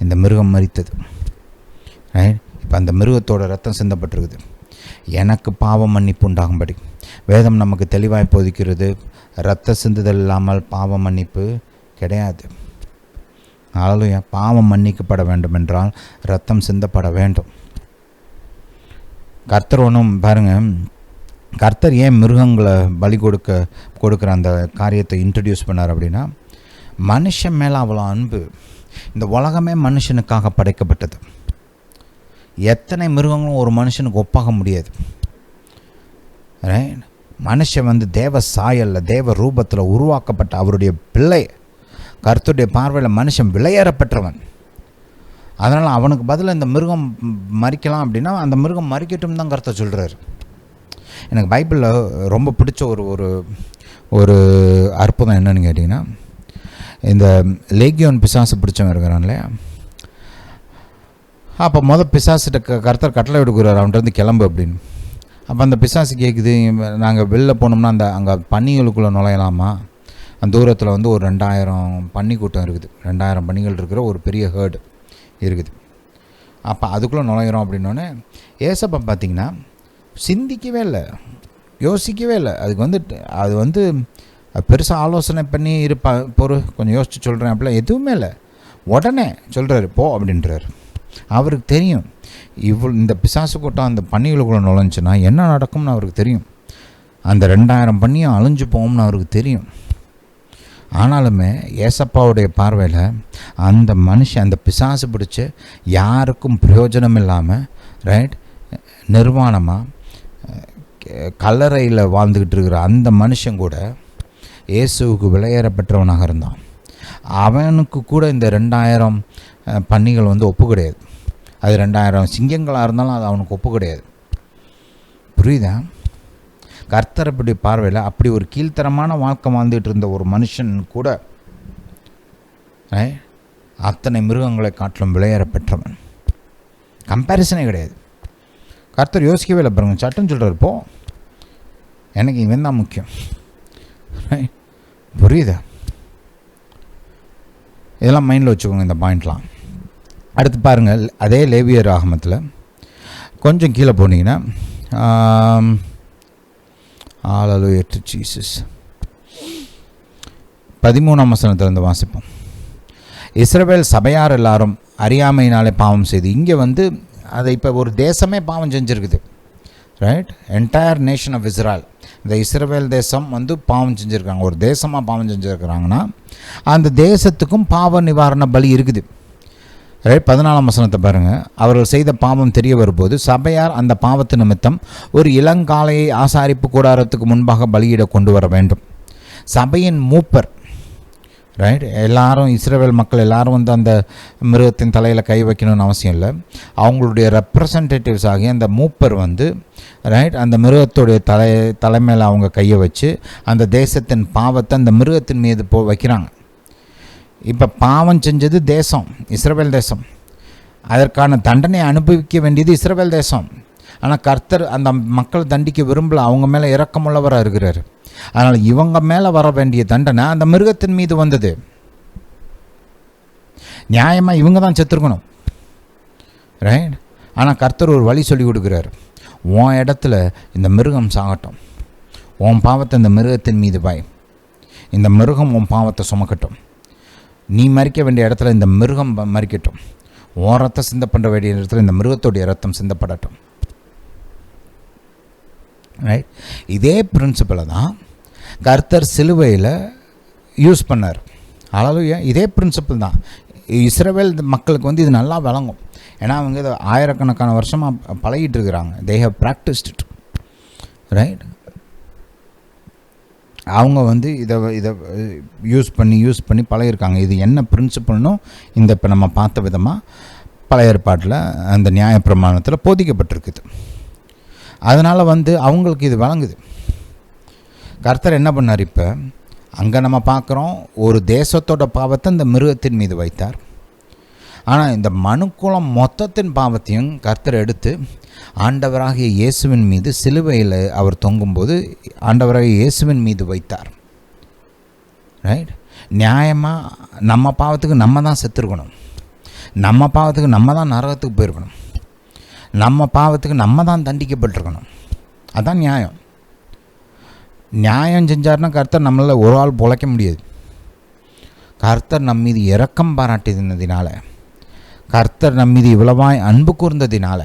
இந்த மிருகம் மரித்தது. ரைட்? இப்போ அந்த மிருகத்தோட ரத்தம் சிந்தப்பட்டிருக்குது, எனக்கு பாவம் மன்னிப்பு உண்டாகும்படி. வேதம் நமக்கு தெளிவாய் போதிக்கிறது, இரத்த சிந்துதல் இல்லாமல் பாவ மன்னிப்பு கிடையாது. அல்லேலூயா. பாவம் மன்னிக்கப்பட வேண்டும் என்றால் இரத்தம் சிந்தப்பட வேண்டும். கர்த்தர் ஒன்றும் பாருங்கள், கர்த்தர் ஏன் மிருகங்களை பலி கொடுக்குற அந்த காரியத்தை இன்ட்ரடியூஸ் பண்ணார் அப்படின்னா, மனுஷன் மேலே அவ்வளோ அன்பு. இந்த உலகமே மனுஷனுக்காக படைக்கப்பட்டது. எத்தனை மிருகங்களும் ஒரு மனுஷனுக்கு ஒப்பாக முடியாது. ரைட்? மனுஷன் தேவ சாயலில் தேவ ரூபத்தில் உருவாக்கப்பட்ட அவருடைய பிள்ளை. கர்த்தருடைய பார்வையில் மனுஷன் விலையேறப்பெற்றவன். அதனால் அவனுக்கு பதில் இந்த மிருகம் மறிக்கலாம் அப்படின்னா அந்த மிருகம் மறிக்கட்டும் தான் கர்த்தர் சொல்கிறார். எனக்கு பைபிளில் ரொம்ப பிடிச்ச ஒரு அற்புதம் என்னன்னு கேட்டிங்கன்னா, இந்த லேகியோன் பிசாசு பிடிச்சவன் இருக்கிறான் இல்லையா, அப்போ பிசாசிட்ட கர்த்தர் கட்டளை எடுக்கிறார், அவன்கிட்ட கிளம்பு அப்படின்னு. அப்போ அந்த பிசாசு கேட்குது, நாங்கள் வெளில போனோம்னா அங்கே பன்னிகளுக்குள்ளே நுழையலாமா? அந்த தூரத்தில் ஒரு 2000 பன்னி கூட்டம் இருக்குது, 2000 பன்னிகள் இருக்கிற ஒரு பெரிய ஹேர்டு இருக்குது. அப்போ அதுக்குள்ளே நுழையிறோம் அப்படின்னோடனே ஏசப்பா பார்த்திங்கன்னா சிந்திக்கவே இல்லை. யோசிக்கவே இல்லை. அது வந்து பெருசாக ஆலோசனை பண்ணி கொஞ்சம் யோசிச்சு சொல்கிறேன் அப்படிலாம் எதுவுமே இல்லை. உடனே சொல்கிறாரு போ அப்படின்றாரு. அவருக்கு தெரியும் இந்த பிசாசு கூட்டம் அந்த பன்னிகளுக்குள்ளே நுழைஞ்சுன்னா என்ன நடக்கும்னு அவருக்கு தெரியும். அந்த 2000 பன்னியும் அழிஞ்சு போகும்னு அவருக்கு தெரியும். ஆனாலுமே ஏசப்பாவுடைய பார்வையில் அந்த மனுஷன், அந்த பிசாசு பிடிச்சி யாருக்கும் பிரயோஜனம் இல்லாமல் ரைட் நிர்வாணமாக கல்லறையில் வாழ்ந்துக்கிட்டு இருக்கிற அந்த மனுஷன் கூட இயேசுவுக்கு விலையேறப்பட்டவனாக இருந்தான். அவனுக்கு கூட இந்த 2000 பன்னிகள் வந்து ஒப்பு கிடையாது. அது 2000 சிங்கங்களாக இருந்தாலும் அது அவனுக்கு ஒப்பு கிடையாது. புரியுதா? கர்த்தரப்படி பார்வையில் அப்படி ஒரு கீழ்த்தரமான வாழ்க்கை வாழ்ந்துகிட்டு இருந்த ஒரு மனுஷன் கூட அத்தனை மிருகங்களை காட்டிலும் விலையேறப்பெற்றவன். கம்பேரிசனே கிடையாது. கர்த்தர் யோசிக்கவே இல்லை பாருங்க, சட்டம் சொல்கிறார் போ, எனக்கு இவன் தான் முக்கியம். புரியுதா? இதெல்லாம் மைண்டில் வச்சுக்கோங்க இந்த பாயிண்ட்லாம். அடுத்து பாருங்கள், அதே லேவியர் ஆகமத்தில் கொஞ்சம் கீழே போனீங்கன்னா ஹல்லேலூயா டு ஜீசஸ் 13ஆம் வசனத்திலிருந்து வாசிப்போம். இஸ்ரவேல் சபையார் எல்லாரும் அறியாமையினாலே பாவம் செய்து, இங்கே வந்து அதை இப்போ ஒரு தேசமே பாவம் செஞ்சுருக்குது. Right, entire nation of Israel, இந்த இஸ்ரவேல் தேசம் வந்து பாவம் செஞ்சுருக்காங்க. ஒரு தேசமாக பாவம் செஞ்சுருக்கிறாங்கன்னா அந்த தேசத்துக்கும் பாவ நிவாரண பலி இருக்குது. ரைட், 14ஆம் வசனத்தை பாருங்கள். அவர்கள் செய்த பாவம் தெரிய வரும்போது சபையார் அந்த பாவத்து நிமித்தம் ஒரு இளங்காளையை ஆசாரிப்பு கூடாரத்துக்கு முன்பாக பலியிட கொண்டு வர வேண்டும். சபையின் மூப்பர், ரைட், எல்லாரும் இஸ்ரவேல் மக்கள் எல்லாரும் வந்து அந்த மிருகத்தின் தலையில் கை வைக்கணும்னு அவசியம் இல்லை. அவங்களுடைய ரெப்ரசன்டேட்டிவ்ஸ் ஆகிய அந்த மூப்பர் வந்து ரைட் அந்த மிருகத்துடைய தலைமையில் அவங்க கையை வச்சு அந்த தேசத்தின் பாவத்தை அந்த மிருகத்தின் மீது வைக்கிறாங்க. இப்போ பாவம் செஞ்சது தேசம், இஸ்ரவேல் தேசம். அதற்கான தண்டனையை அனுபவிக்க வேண்டியது இஸ்ரவேல் தேசம். ஆனால் கர்த்தர் அந்த மக்களை தண்டிக்க விரும்பல, அவங்க மேலே இரக்கமுள்ளவராக இருக்கிறார். அதனால் இவங்க மேலே வர வேண்டிய தண்டனை அந்த மிருகத்தின் மீது வந்தது. நியாயமாக இவங்க தான் செத்துருக்கணும், ரைட். ஆனால் கர்த்தர் ஒரு வழி சொல்லி கொடுக்குறார். உன் இடத்துல இந்த மிருகம் சாகட்டும், உன் பாவத்தை இந்த மிருகத்தின் மீது பாய், இந்த மிருகம் உன் பாவத்தை சுமக்கட்டும். நீ மறிக்க வேண்டிய இடத்துல இந்த மிருகம் மறிக்கட்டும், உன் ரத்தம் சிந்த பண்ணுற வேண்டிய இடத்துல இந்த மிருகத்துடைய ரத்தம் சிந்தப்படட்டும். ரைட், இதே பிரின்சிபலை தான் கர்த்தர் சிலுவையில் யூஸ் பண்ணார். ஹல்லேலூயா, இதே பிரின்சிபல் தான் இஸ்ரவேல் மக்களுக்கு வந்து இது நல்லா விளங்கும். ஏன்னா அவங்க இதை ஆயிரக்கணக்கான வருஷமாக பழகிட்டு இருக்கிறாங்க. They have practised it, right. அவங்க வந்து இதை யூஸ் பண்ணி பழகிருக்காங்க. இது என்ன பிரின்சிபல்னும் இந்த இப்போ நம்ம பார்த்த விதமாக பழைய ஏற்பாட்டில் அந்த நியாயப்பிரமாணத்தில் போதிக்கப்பட்டிருக்குது. அதனால் வந்து அவங்களுக்கு இது வழங்குது. கர்த்தர் என்ன பண்ணார்? இப்போ அங்கே நம்ம பார்க்குறோம், ஒரு தேசத்தோட பாவத்தை இந்த மிருகத்தின் மீது வைத்தார். ஆனால் இந்த மனுக்குலம் மொத்தத்தின் பாவத்தையும் கர்த்தர் எடுத்து ஆண்டவராகிய இயேசுவின் மீது சிலுவையில் அவர் தொங்கும்போது ஆண்டவராகிய இயேசுவின் மீது வைத்தார். ரைட், நியாயமாக நம்ம பாவத்துக்கு நம்ம தான் செத்துருக்கணும், நம்ம பாவத்துக்கு நம்ம தான் நரகத்துக்கு போயிருக்கணும், நம்ம பாவத்துக்கு நம்ம தான் தண்டிக்கப்பட்டிருக்கணும். அதுதான் நியாயம். நியாயம் செஞ்சார்னா கர்த்தர் நம்மளால் ஒரு ஆள் பொழைக்க முடியாது. கர்த்தர் நம் மீது இரக்கம் பாராட்டினதினால, கர்த்தர் நம் மீது இவ்வளவாய் அன்பு கூர்ந்ததினால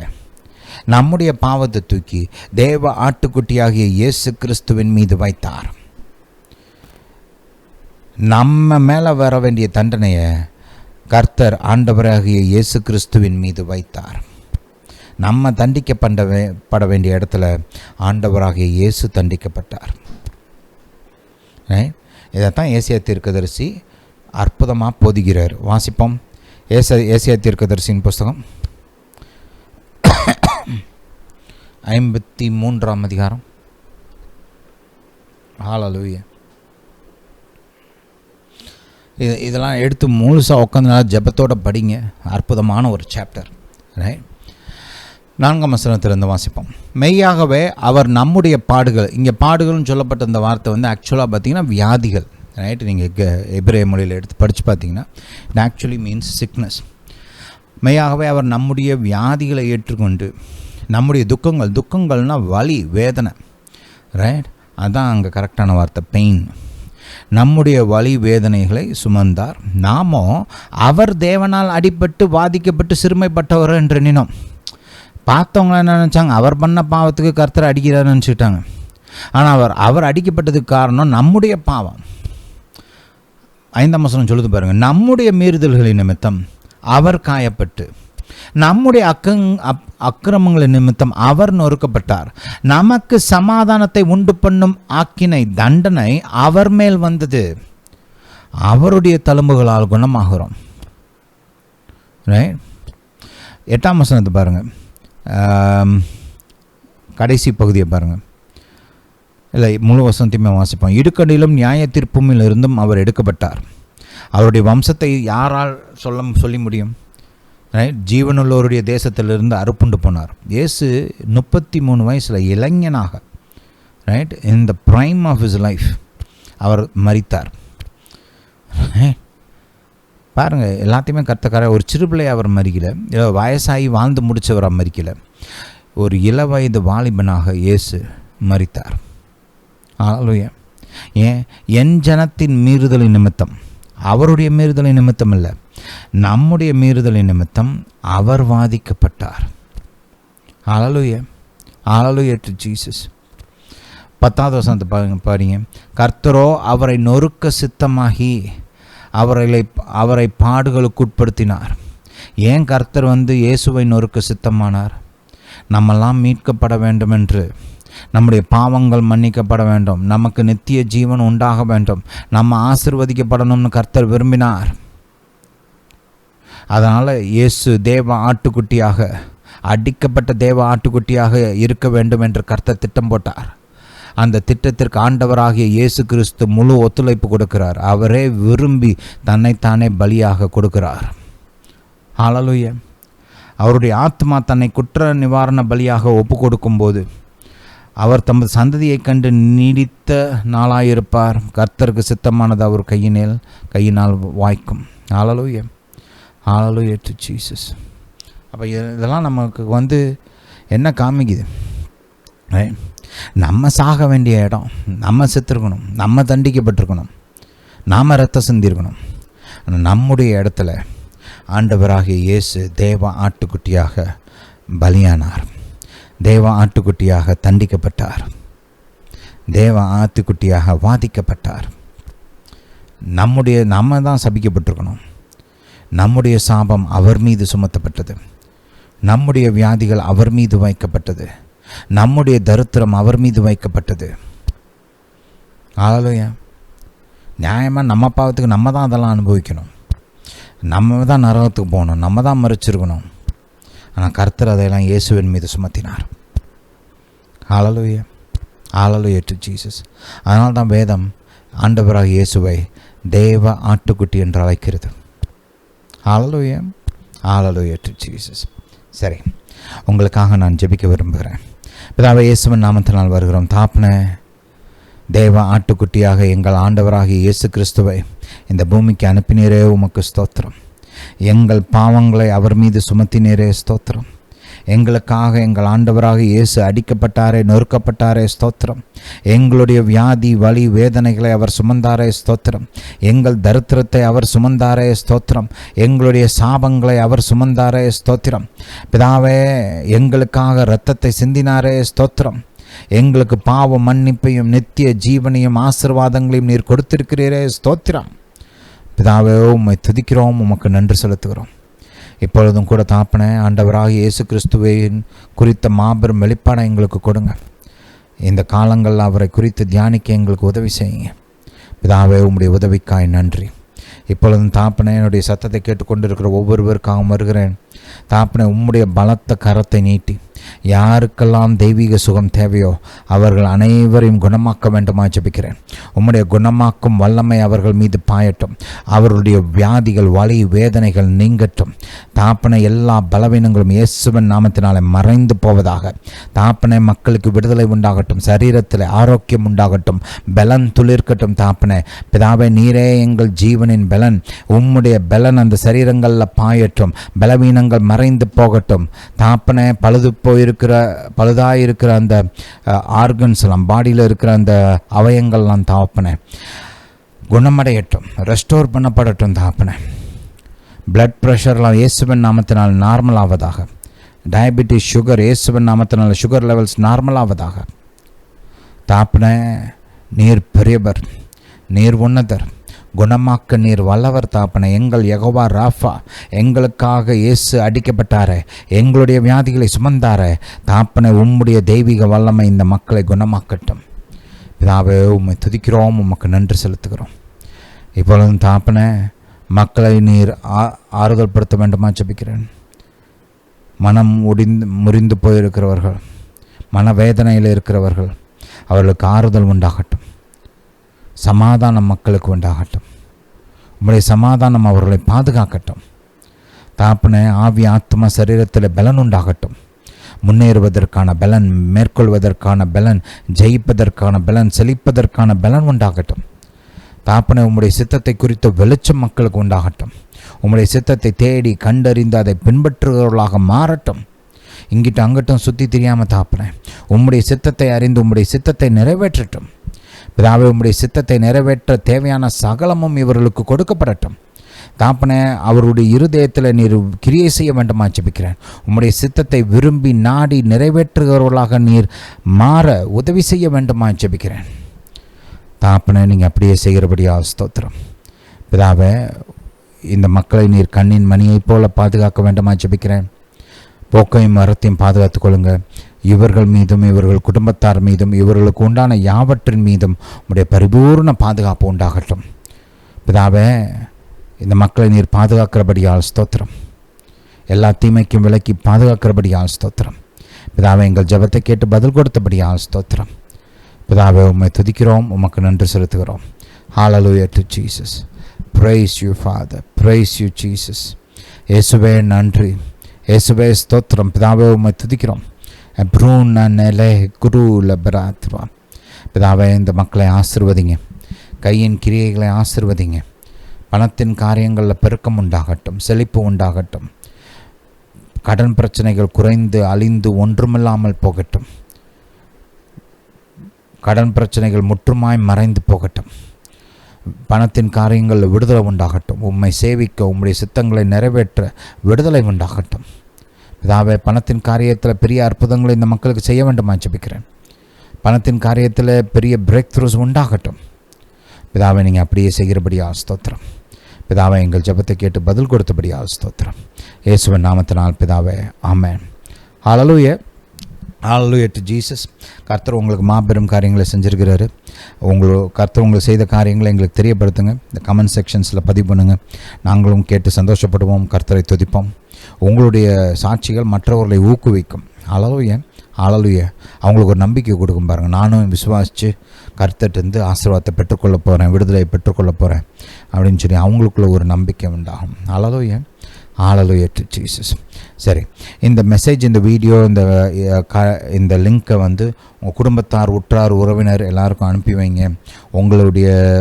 நம்முடைய பாவத்தை தூக்கி தேவ ஆட்டுக்குட்டியாகிய இயேசு கிறிஸ்துவின் மீது வைத்தார். நம்ம மேலே வர வேண்டிய தண்டனையை கர்த்தர் ஆண்டவராகிய இயேசு கிறிஸ்துவின் மீது வைத்தார். நம்ம தண்டிக்கப்பட வேண்டிய இடத்துல ஆண்டவராகிய இயேசு தண்டிக்கப்பட்டார். இதைத்தான் ஏசியா தீர்க்கதரிசி அற்புதமாக போதிக்கிறார். வாசிப்போம். ஏசியா தீர்க்கதரிசியின் புஸ்தகம் 53ஆம் அதிகாரம். ஹல்லேலூயா. இதெல்லாம் எடுத்து முழுசாக உட்காந்து ஜெபத்தோடு படிங்க. அற்புதமான ஒரு சாப்டர். ரைட், 4ஆம் வசனத்திலிருந்து வாசிப்போம். மெய்யாகவே அவர் நம்முடைய பாடுகள், இங்கே பாடுகள்னு சொல்லப்பட்ட இந்த வார்த்தை வந்து ஆக்சுவலாக பார்த்தீங்கன்னா வியாதிகள். ரைட், நீங்கள் எபிரேய மொழியில் எடுத்து படித்து பார்த்தீங்கன்னா இட் ஆக்சுவலி மீன்ஸ் சிக்னஸ். மெய்யாகவே அவர் நம்முடைய வியாதிகளை ஏற்றுக்கொண்டு நம்முடைய துக்கங்கள்னால் வலி, வேதனை, ரைட்? அதுதான் அங்கே கரெக்டான வார்த்தை, பெயின். நம்முடைய வலி வேதனைகளை சுமந்தார். நாமோ அவர் தேவனால் அடிபட்டு வாதிக்கப்பட்டு சிறுமைப்பட்டவர் என்று எண்ணினோம். பார்த்தவங்கள என்ன நினச்சாங்க? அவர் பண்ண பாவத்துக்கு கர்த்தர் அடிக்கிறார்னு நினச்சிக்கிட்டாங்க. ஆனால் அவர் அடிக்கப்பட்டதுக்கு காரணம் நம்முடைய பாவம். 5ஆம் வசனம் சொல்லுது பாருங்கள், நம்முடைய மீறுதல்களின் நிமித்தம் அவர் காயப்பட்டு நம்முடைய அக்கிரமங்களின் நிமித்தம் அவர் நொறுக்கப்பட்டார். நமக்கு சமாதானத்தை உண்டு பண்ணும் ஆக்கினை தண்டனை அவர் மேல் வந்தது, அவருடைய தழும்புகளால் குணமாகிறோம். ரைட்? 8ஆம் வசனத்தை பாருங்கள், கடைசி பகுதியை பாருங்கள். இல்லை, முழு வசனத்தையுமே வாசிப்போம். இடுக்கடிலும் நியாய தீர்ப்புமில் இருந்தும் அவர் எடுக்கப்பட்டார். அவருடைய வம்சத்தை யாரால் சொல்லி முடியும்? ரைட்? ஜீவனுள்ளவருடைய தேசத்திலிருந்து அறுப்புண்டு போனார். இயேசு 33 வயசில் இளைஞனாக, right, in the prime of his life அவர் மரித்தார். பாருங்கள், எல்லாத்தையுமே கர்த்தக்கார ஒரு சிறுபிள்ளை அவர் மறிக்கல, வயசாகி வாழ்ந்து முடித்தவர் மறிக்கல, ஒரு இளவயது வாலிபனாக இயேசு மரித்தார். ஹல்லேலூயா. ஏன்? என் ஜனத்தின் மீறுதலின் நிமித்தம், அவருடைய மீறுதலின் நிமித்தம் இல்லை, நம்முடைய மீறுதலின் நிமித்தம் அவர் வாதிக்கப்பட்டார். ஹல்லேலூயா. Hallelujah to Jesus. 10ஆவது வசனத்தை பாருங்க. கர்த்தரோ அவரை நொறுக்க சித்தமாகி அவரை பாடுகளுக்கு உட்படுத்தினார். ஏன் கர்த்தர் இயேசுவை நொறுக்க சித்தமானார்? நம்மெல்லாம் மீட்கப்பட வேண்டும் என்று, நம்முடைய பாவங்கள் மன்னிக்கப்பட வேண்டும், நமக்கு நித்திய ஜீவன் உண்டாக வேண்டும், நம்ம ஆசீர்வதிக்கப்படணும்னு கர்த்தர் விரும்பினார். அதனால் இயேசு தேவ ஆட்டுக்குட்டியாக, அடிக்கப்பட்ட தேவ ஆட்டுக்குட்டியாக இருக்க வேண்டும் என்று கர்த்தர் திட்டம் போட்டார். அந்த திட்டத்திற்கு ஆண்டவராகிய இயேசு கிறிஸ்து முழு ஒத்துழைப்பு கொடுக்கிறார். அவரே விரும்பி தன்னைத்தானே பலியாக கொடுக்கிறார். ஹல்லேலூயா. அவருடைய ஆத்மா தன்னை குற்ற நிவாரண பலியாக ஒப்பு கொடுக்கும்போது அவர் தமது சந்ததியை கண்டு நீடித்த நாளாயிருப்பார். கர்த்தருக்கு சித்தமானது அவர் கையினால் வாய்க்கும். ஹல்லேலூயா. Hallelujah to Jesus. அப்போ இதெல்லாம் நமக்கு என்ன காமிக்குது? நம்ம சாக வேண்டிய இடம், நம்ம செத்துருக்கணும், நம்ம தண்டிக்கப்பட்டிருக்கணும், நாம் ரத்தம் சிந்திருக்கணும். ஆனால் நம்முடைய இடத்துல ஆண்டவராகிய இயேசு தேவ ஆட்டுக்குட்டியாக பலியானார், தேவ ஆட்டுக்குட்டியாக தண்டிக்கப்பட்டார், தேவ ஆட்டுக்குட்டியாக வாதிக்கப்பட்டார். நம்ம தான் சபிக்கப்பட்டிருக்கணும். நம்முடைய சாபம் அவர் மீது சுமத்தப்பட்டது, நம்முடைய வியாதிகள் அவர் மீது வைக்கப்பட்டது, நம்முடைய தரித்திரம் அவர் மீது வைக்கப்பட்டது. ஹல்லேலூயா. நியாயமாக நம்ம பாவத்துக்கு நம்ம தான் அதெல்லாம் அனுபவிக்கணும், நம்ம தான் நரகத்துக்கு போகணும், நம்ம தான் மறிச்சிருக்கணும். ஆனால் கர்த்தர் அதையெல்லாம் இயேசுவின் மீது சுமத்தினார். ஹல்லேலூயா. Hallelujah to Jesus. அதனால தான் வேதம் ஆண்டவராக இயேசுவை தேவ ஆட்டுக்குட்டி என்று அழைக்கிறது. ஹல்லேலூயா. Hallelujah to Jesus. சரி, உங்களுக்காக நான் ஜெபிக்க விரும்புகிறேன். பிதாவே, இயேசுவின் நாமத்தினால் வருகிறோம். தாப்ன தேவ ஆட்டுக்குட்டியாக எங்கள் ஆண்டவராகிய இயேசு கிறிஸ்துவை இந்த பூமிக்கு அனுப்பினீரே, உமக்கு ஸ்தோத்திரம். எங்கள் பாவங்களை அவர் மீது சுமத்தினீரே, ஸ்தோத்திரம். எங்களுக்காக எங்கள் ஆண்டவராக இயேசு அடிக்கப்பட்டாரே, நொறுக்கப்பட்டாரே, ஸ்தோத்திரம். எங்களுடைய வியாதி வலி வேதனைகளை அவர் சுமந்தாரே, ஸ்தோத்திரம். எங்கள் தரித்திரத்தை அவர் சுமந்தாரே, ஸ்தோத்திரம். எங்களுடைய சாபங்களை அவர் சுமந்தாரே, ஸ்தோத்திரம். பிதாவே, எங்களுக்காக இரத்தத்தை சிந்தினாரே, ஸ்தோத்திரம். எங்களுக்கு பாவ மன்னிப்பையும் நித்திய ஜீவனையும் ஆசீர்வாதங்களையும் நீர் கொடுத்திருக்கிறீரே, ஸ்தோத்திரம். பிதாவே, உம்மை துதிக்கிறோம், உமக்கு நன்றி செலுத்துகிறோம். இப்பொழுதும் கூட தாப்பன ஆண்டவராக இயேசு கிறிஸ்துவின் குறித்த மாபெரும் வெளிப்பாடை எங்களுக்கு கொடுங்க. இந்த காலங்களில் அவரை குறித்து தியானிக்க எங்களுக்கு உதவி செய்யுங்க. பிதாவே, உம்முடைய உதவிக்காய் நன்றி. இப்பொழுதும் தாப்பனே, என்னுடைய சத்தத்தை கேட்டுக்கொண்டிருக்கிற ஒவ்வொருவருக்காகவும் வருகிறேன். தாப்பனே, உம்முடைய பலத்த கரத்தை நீட்டி யாருக்கெல்லாம் தெய்வீக சுகம் தேவையோ அவர்கள் அனைவரையும் குணமாக்க வேண்டுமா ஜெபிக்கிறேன். உம்முடைய குணமாக்கும் வல்லமை அவர்கள் மீது பாயட்டும். அவருடைய வியாதிகள் வலி வேதனைகள் நீங்கட்டும். தாப்பனை எல்லா பலவீனங்களும் இயேசுவின் நாமத்தினாலே மறைந்து போவதாக. தாப்பனை மக்களுக்கு விடுதலை உண்டாகட்டும், சரீரத்தில் ஆரோக்கியம் உண்டாகட்டும், பலன் துளிர்க்கட்டும். தாப்பனை பிதாவே, நீரே எங்கள் ஜீவனின் பலன். உம்முடைய பலன் அந்த சரீரங்களில் பாயட்டும். பலவீனங்கள் மறைந்து போகட்டும். தாப்பனை பழுது போய் போயிருக்கிற பழுதாயிருக்கிற அந்த ஆர்கன்ஸ் எல்லாம், பாடியில் இருக்கிற அந்த அவயங்கள்லாம் தகப்பனே குணமடையட்டும், ரெஸ்டோர் பண்ணப்படட்டும் தகப்பனே. பிளட் ப்ரெஷர்லாம் இயேசுவின் நாமத்தினால் நார்மல் ஆவதாக. டயபெட்டிஸ், சுகர் இயேசுவின் நாமத்தினால் சுகர் லெவல்ஸ் நார்மல் ஆவதாக. தகப்பனே நீர் பெரியவர், நீர் உன்னதர், குணமாக்க நீர் வல்லவர் தகப்பனே. எங்கள் யெகோவா ராஃபா, எங்களுக்காக இயேசு அடிக்கப்பட்டாரே, எங்களுடைய வியாதிகளை சுமந்தாரே தகப்பனே. உம்முடைய தெய்வீக வல்லமை இந்த மக்களை குணமாக்கட்டும் பிதாவே. உம்மை துதிக்கிறோம், உமக்கு நன்றி செலுத்துகிறோம். இப்பொழுதும் தகப்பனே மக்களை நீர் ஆறுதல் படுத்த வேண்டுமா ஜெபிக்கிறேன். மனம் முறிந்து போயிருக்கிறவர்கள், மனவேதனையில் இருக்கிறவர்கள், அவர்களுக்கு ஆறுதல் உண்டாகட்டும், சமாதானம் மக்களுக்கு உண்டாகட்டும். உம்முடைய சமாதானம் அவர்களை பாதுகாக்கட்டும் தகப்பனே. ஆவி ஆத்மா சரீரத்தில் பலன் உண்டாகட்டும். முன்னேறுவதற்கான பலன், மேற்கொள்வதற்கான பலன், ஜெயிப்பதற்கான பலன், செழிப்பதற்கான பலன் உண்டாகட்டும் தகப்பனே. உம்முடைய சித்தத்தை குறித்த வெளிச்சம் மக்களுக்கு உண்டாகட்டும். உம்முடைய சித்தத்தை தேடி கண்டறிந்து அதை பின்பற்றுகிறவர்களாக மாறட்டும். இங்கிட்ட அங்கிட்டும் சுற்றி தெரியாமல் தகப்பனே உம்முடைய சித்தத்தை அறிந்து உம்முடைய சித்தத்தை நிறைவேற்றட்டும் பிதாவே. உம்முடைய சித்தத்தை நிறைவேற்ற தேவையான சகலமும் இவர்களுக்கு கொடுக்கப்படட்டும் தகப்பனே. அவருடைய இருதயத்தில் நீர் கிரியை செய்ய வேண்டுமா ஜெபிக்கிறேன். உம்முடைய சித்தத்தை விரும்பி நாடி நிறைவேற்றுகிறவர்களாக நீர் மாற உதவி செய்ய வேண்டுமா ஜெபிக்கிறேன் தகப்பனே. நீங்கள் அப்படியே செய்கிறபடியாக ஸ்தோத்திரம் பிதாவே. இந்த மக்களை நீர் கண்ணின் மணியைப் போல பாதுகாக்க வேண்டுமா ஜெபிக்கிறேன். போக்கையும் மரத்தையும் பாதுகாத்து கொள்ளுங்க. இவர்கள் மீதும் இவர்கள் குடும்பத்தார் மீதும் இவர்களுக்கு உண்டான யாவற்றின் மீதும் உடைய பரிபூர்ண பாதுகாப்பு உண்டாகட்டும் பிதாவே. இந்த மக்களை நீர் பாதுகாக்கிறபடியால் ஸ்தோத்திரம். எல்லா தீமைக்கும் விலக்கி பாதுகாக்கிறபடியால் ஸ்தோத்திரம் பிதாவே. எங்கள் ஜெபத்தை கேட்டு பதில் கொடுத்தபடியால் ஸ்தோத்திரம் பிதாவே. உம்மை துதிக்கிறோம், உமக்கு நன்றி செலுத்துகிறோம். ஹல்லேலூயா to Jesus. Praise you Father, praise you Jesus. இயேசுவே நன்றி, இயேசுவே ஸ்தோத்திரம் பிதாவே. உம்மை துதிக்கிறோம். ப்ரூன நெலே குரு லபராத்வா பிதாவே. இந்த மக்களை ஆசீர்வதிங்க, கையின் கிரியைகளை ஆசீர்வதிங்க. பணத்தின் காரியங்களில் பெருக்கம் உண்டாகட்டும், செழிப்பு உண்டாகட்டும். கடன் பிரச்சனைகள் குறைந்து அழிந்து ஒன்றுமில்லாமல் போகட்டும். கடன் பிரச்சனைகள் முற்றுமாய் மறைந்து போகட்டும். பணத்தின் காரியங்களில் விடுதலை உண்டாகட்டும். உம்மை சேவிக்க, உம்முடைய சித்தங்களை நிறைவேற்ற விடுதலை உண்டாகட்டும் பிதாவே. பணத்தின் காரியத்தில் பெரிய அற்புதங்களை இந்த மக்களுக்கு செய்ய வேண்டுமா ஜெபிக்கிறேன். பணத்தின் காரியத்தில் பெரிய பிரேக் த்ரூஸ் உண்டாகட்டும் பிதாவை. நீங்கள் அப்படியே செய்கிறபடியாக ஸ்தோத்திரம் பிதாவை. எங்கள் ஜெபத்தை கேட்டு பதில் கொடுத்தபடியாக ஸ்தோத்திரம் இயேசுவின் நாமத்தினால் பிதாவே, ஆமென். ஹல்லேலூயா, ஹல்லேலூயா டு ஜீசஸ். கர்த்தர் உங்களுக்கு மாபெரும் காரியங்களை செஞ்சுருக்கிறாரு. கர்த்தர் உங்களுக்கு செய்த காரியங்களை எங்களுக்கு தெரியப்படுத்துங்க. இந்த கமெண்ட் செக்ஷன்ஸில் பதிவு பண்ணுங்கள். நாங்களும் கேட்டு சந்தோஷப்படுவோம், கர்த்தரை துதிப்போம். உங்களுடைய சாட்சிகள் மற்றவர்களை ஊக்குவிக்கும். ஹல்லேலூயா, ஹல்லேலூயா. அவங்களுக்கு ஒரு நம்பிக்கை கொடுக்கும் பாருங்கள். நானும் விசுவாசித்து கர்த்தர்கிட்டருந்து ஆசீர்வாதத்தை பெற்றுக்கொள்ள போகிறேன், விடுதலை பெற்றுக்கொள்ள போகிறேன் அப்படின்னு சொல்லி அவங்களுக்குள்ள ஒரு நம்பிக்கை உண்டாகும். ஹல்லேலூயா, ஹல்லேலூயா டு ஜீசஸ். சரி, இந்த மெசேஜ், இந்த வீடியோ, இந்த லிங்க்கை வந்து உங்கள் குடும்பத்தார், உற்றார், உறவினர் எல்லாருக்கும் அனுப்பி வைங்க.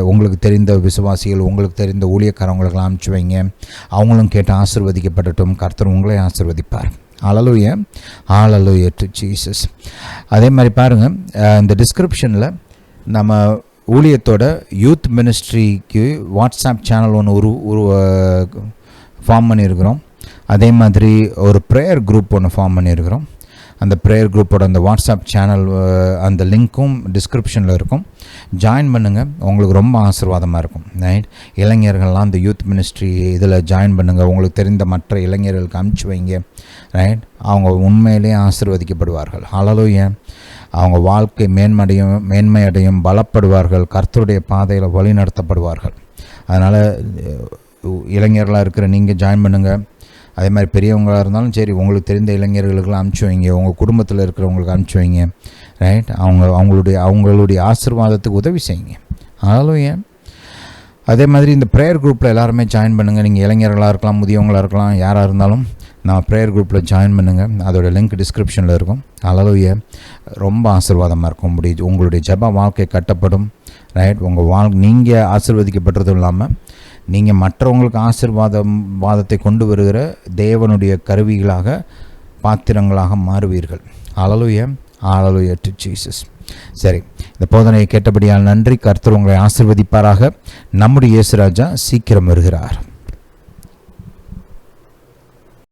உங்களுக்கு தெரிந்த விசுவாசிகள், உங்களுக்கு தெரிந்த ஊழியக்காரவங்களுக்கெல்லாம் அனுப்பிச்சி வைங்க. அவங்களும் கேட்டு ஆசீர்வதிக்கப்படட்டும். கர்த்தர் உங்களை ஆசீர்வதிப்பார். ஹல்லேலூயா, ஹல்லேலூயா டு ஜீசஸ். அதே மாதிரி பாருங்கள், இந்த டிஸ்கிரிப்ஷனில் நம்ம ஊழியத்தோட யூத் மினிஸ்ட்ரிக்கு வாட்ஸ்அப் சேனல் ஒன்று ஃபார்ம் பண்ணியிருக்கிறோம். அதே மாதிரி ஒரு ப்ரேயர் குரூப் ஒன்று ஃபார்ம் பண்ணியிருக்கிறோம். அந்த ப்ரேயர் குரூப்போட அந்த வாட்ஸ்அப் சேனல் அந்த லிங்க்கும் டிஸ்கிரிப்ஷனில் இருக்கும். ஜாயின் பண்ணுங்கள், உங்களுக்கு ரொம்ப ஆசீர்வாதமாக இருக்கும். ரைட், இளைஞர்கள்லாம் அந்த யூத் மினிஸ்ட்ரி இதில் ஜாயின் பண்ணுங்கள். உங்களுக்கு தெரிந்த மற்ற இளைஞர்களுக்கு அனுப்பிச்சி வைங்க. ரைட், அவங்க உண்மையிலேயே ஆசீர்வதிக்கப்படுவார்கள். ஹல்லேலூயா. அவங்க வாழ்க்கை மேன்மையடையும், பலப்படுவார்கள், கர்த்தருடைய பாதையில் வழி நடத்தப்படுவார்கள். அதனால் இளைஞர்களாக இருக்கிற நீங்கள் ஜாயின் பண்ணுங்கள். அதே மாதிரி பெரியவங்களாக இருந்தாலும் சரி, உங்களுக்கு தெரிந்த இளைஞர்களுக்கெல்லாம் அனுப்பிச்சி வைங்க. உங்கள் குடும்பத்தில் இருக்கிறவங்களுக்கு அனுப்பிச்சி வைங்க. ரைட், அவங்களுடைய ஆசீர்வாதத்துக்கு உதவி செய்யுங்க. ஹல்லேலூயா. அதே மாதிரி இந்த ப்ரேயர் குரூப்பில் எல்லாருமே ஜாயின் பண்ணுங்கள். நீங்கள் இளைஞர்களாக இருக்கலாம், முதியவங்களாக இருக்கலாம், யாராக இருந்தாலும் நான் ப்ரேயர் குரூப்பில் ஜாயின் பண்ணுங்கள். அதோடய லிங்க் டிஸ்கிரிப்ஷனில் இருக்கும். ஹல்லேலூயா. ரொம்ப ஆசீர்வாதமாக இருக்கும். உங்களுடைய ஜெப வாழ்க்கை கட்டப்படும். ரைட், நீங்கள் ஆசீர்வதிக்கப்பட்டதும் இல்லாமல் நீங்கள் மற்றவங்களுக்கு ஆசீர்வாதத்தை கொண்டு வருகிற தேவனுடைய கருவிகளாக பாத்திரங்களாக மாறுவீர்கள். ஹல்லேலூயா, ஹல்லேலூயா டு ஜீசஸ். சரி, இந்த போதனையை கேட்டபடியால் நன்றி. கர்த்தர் உங்களை ஆசீர்வதிப்பாராக. நம்முடைய இயேசு ராஜா சீக்கிரம் வருகிறார்.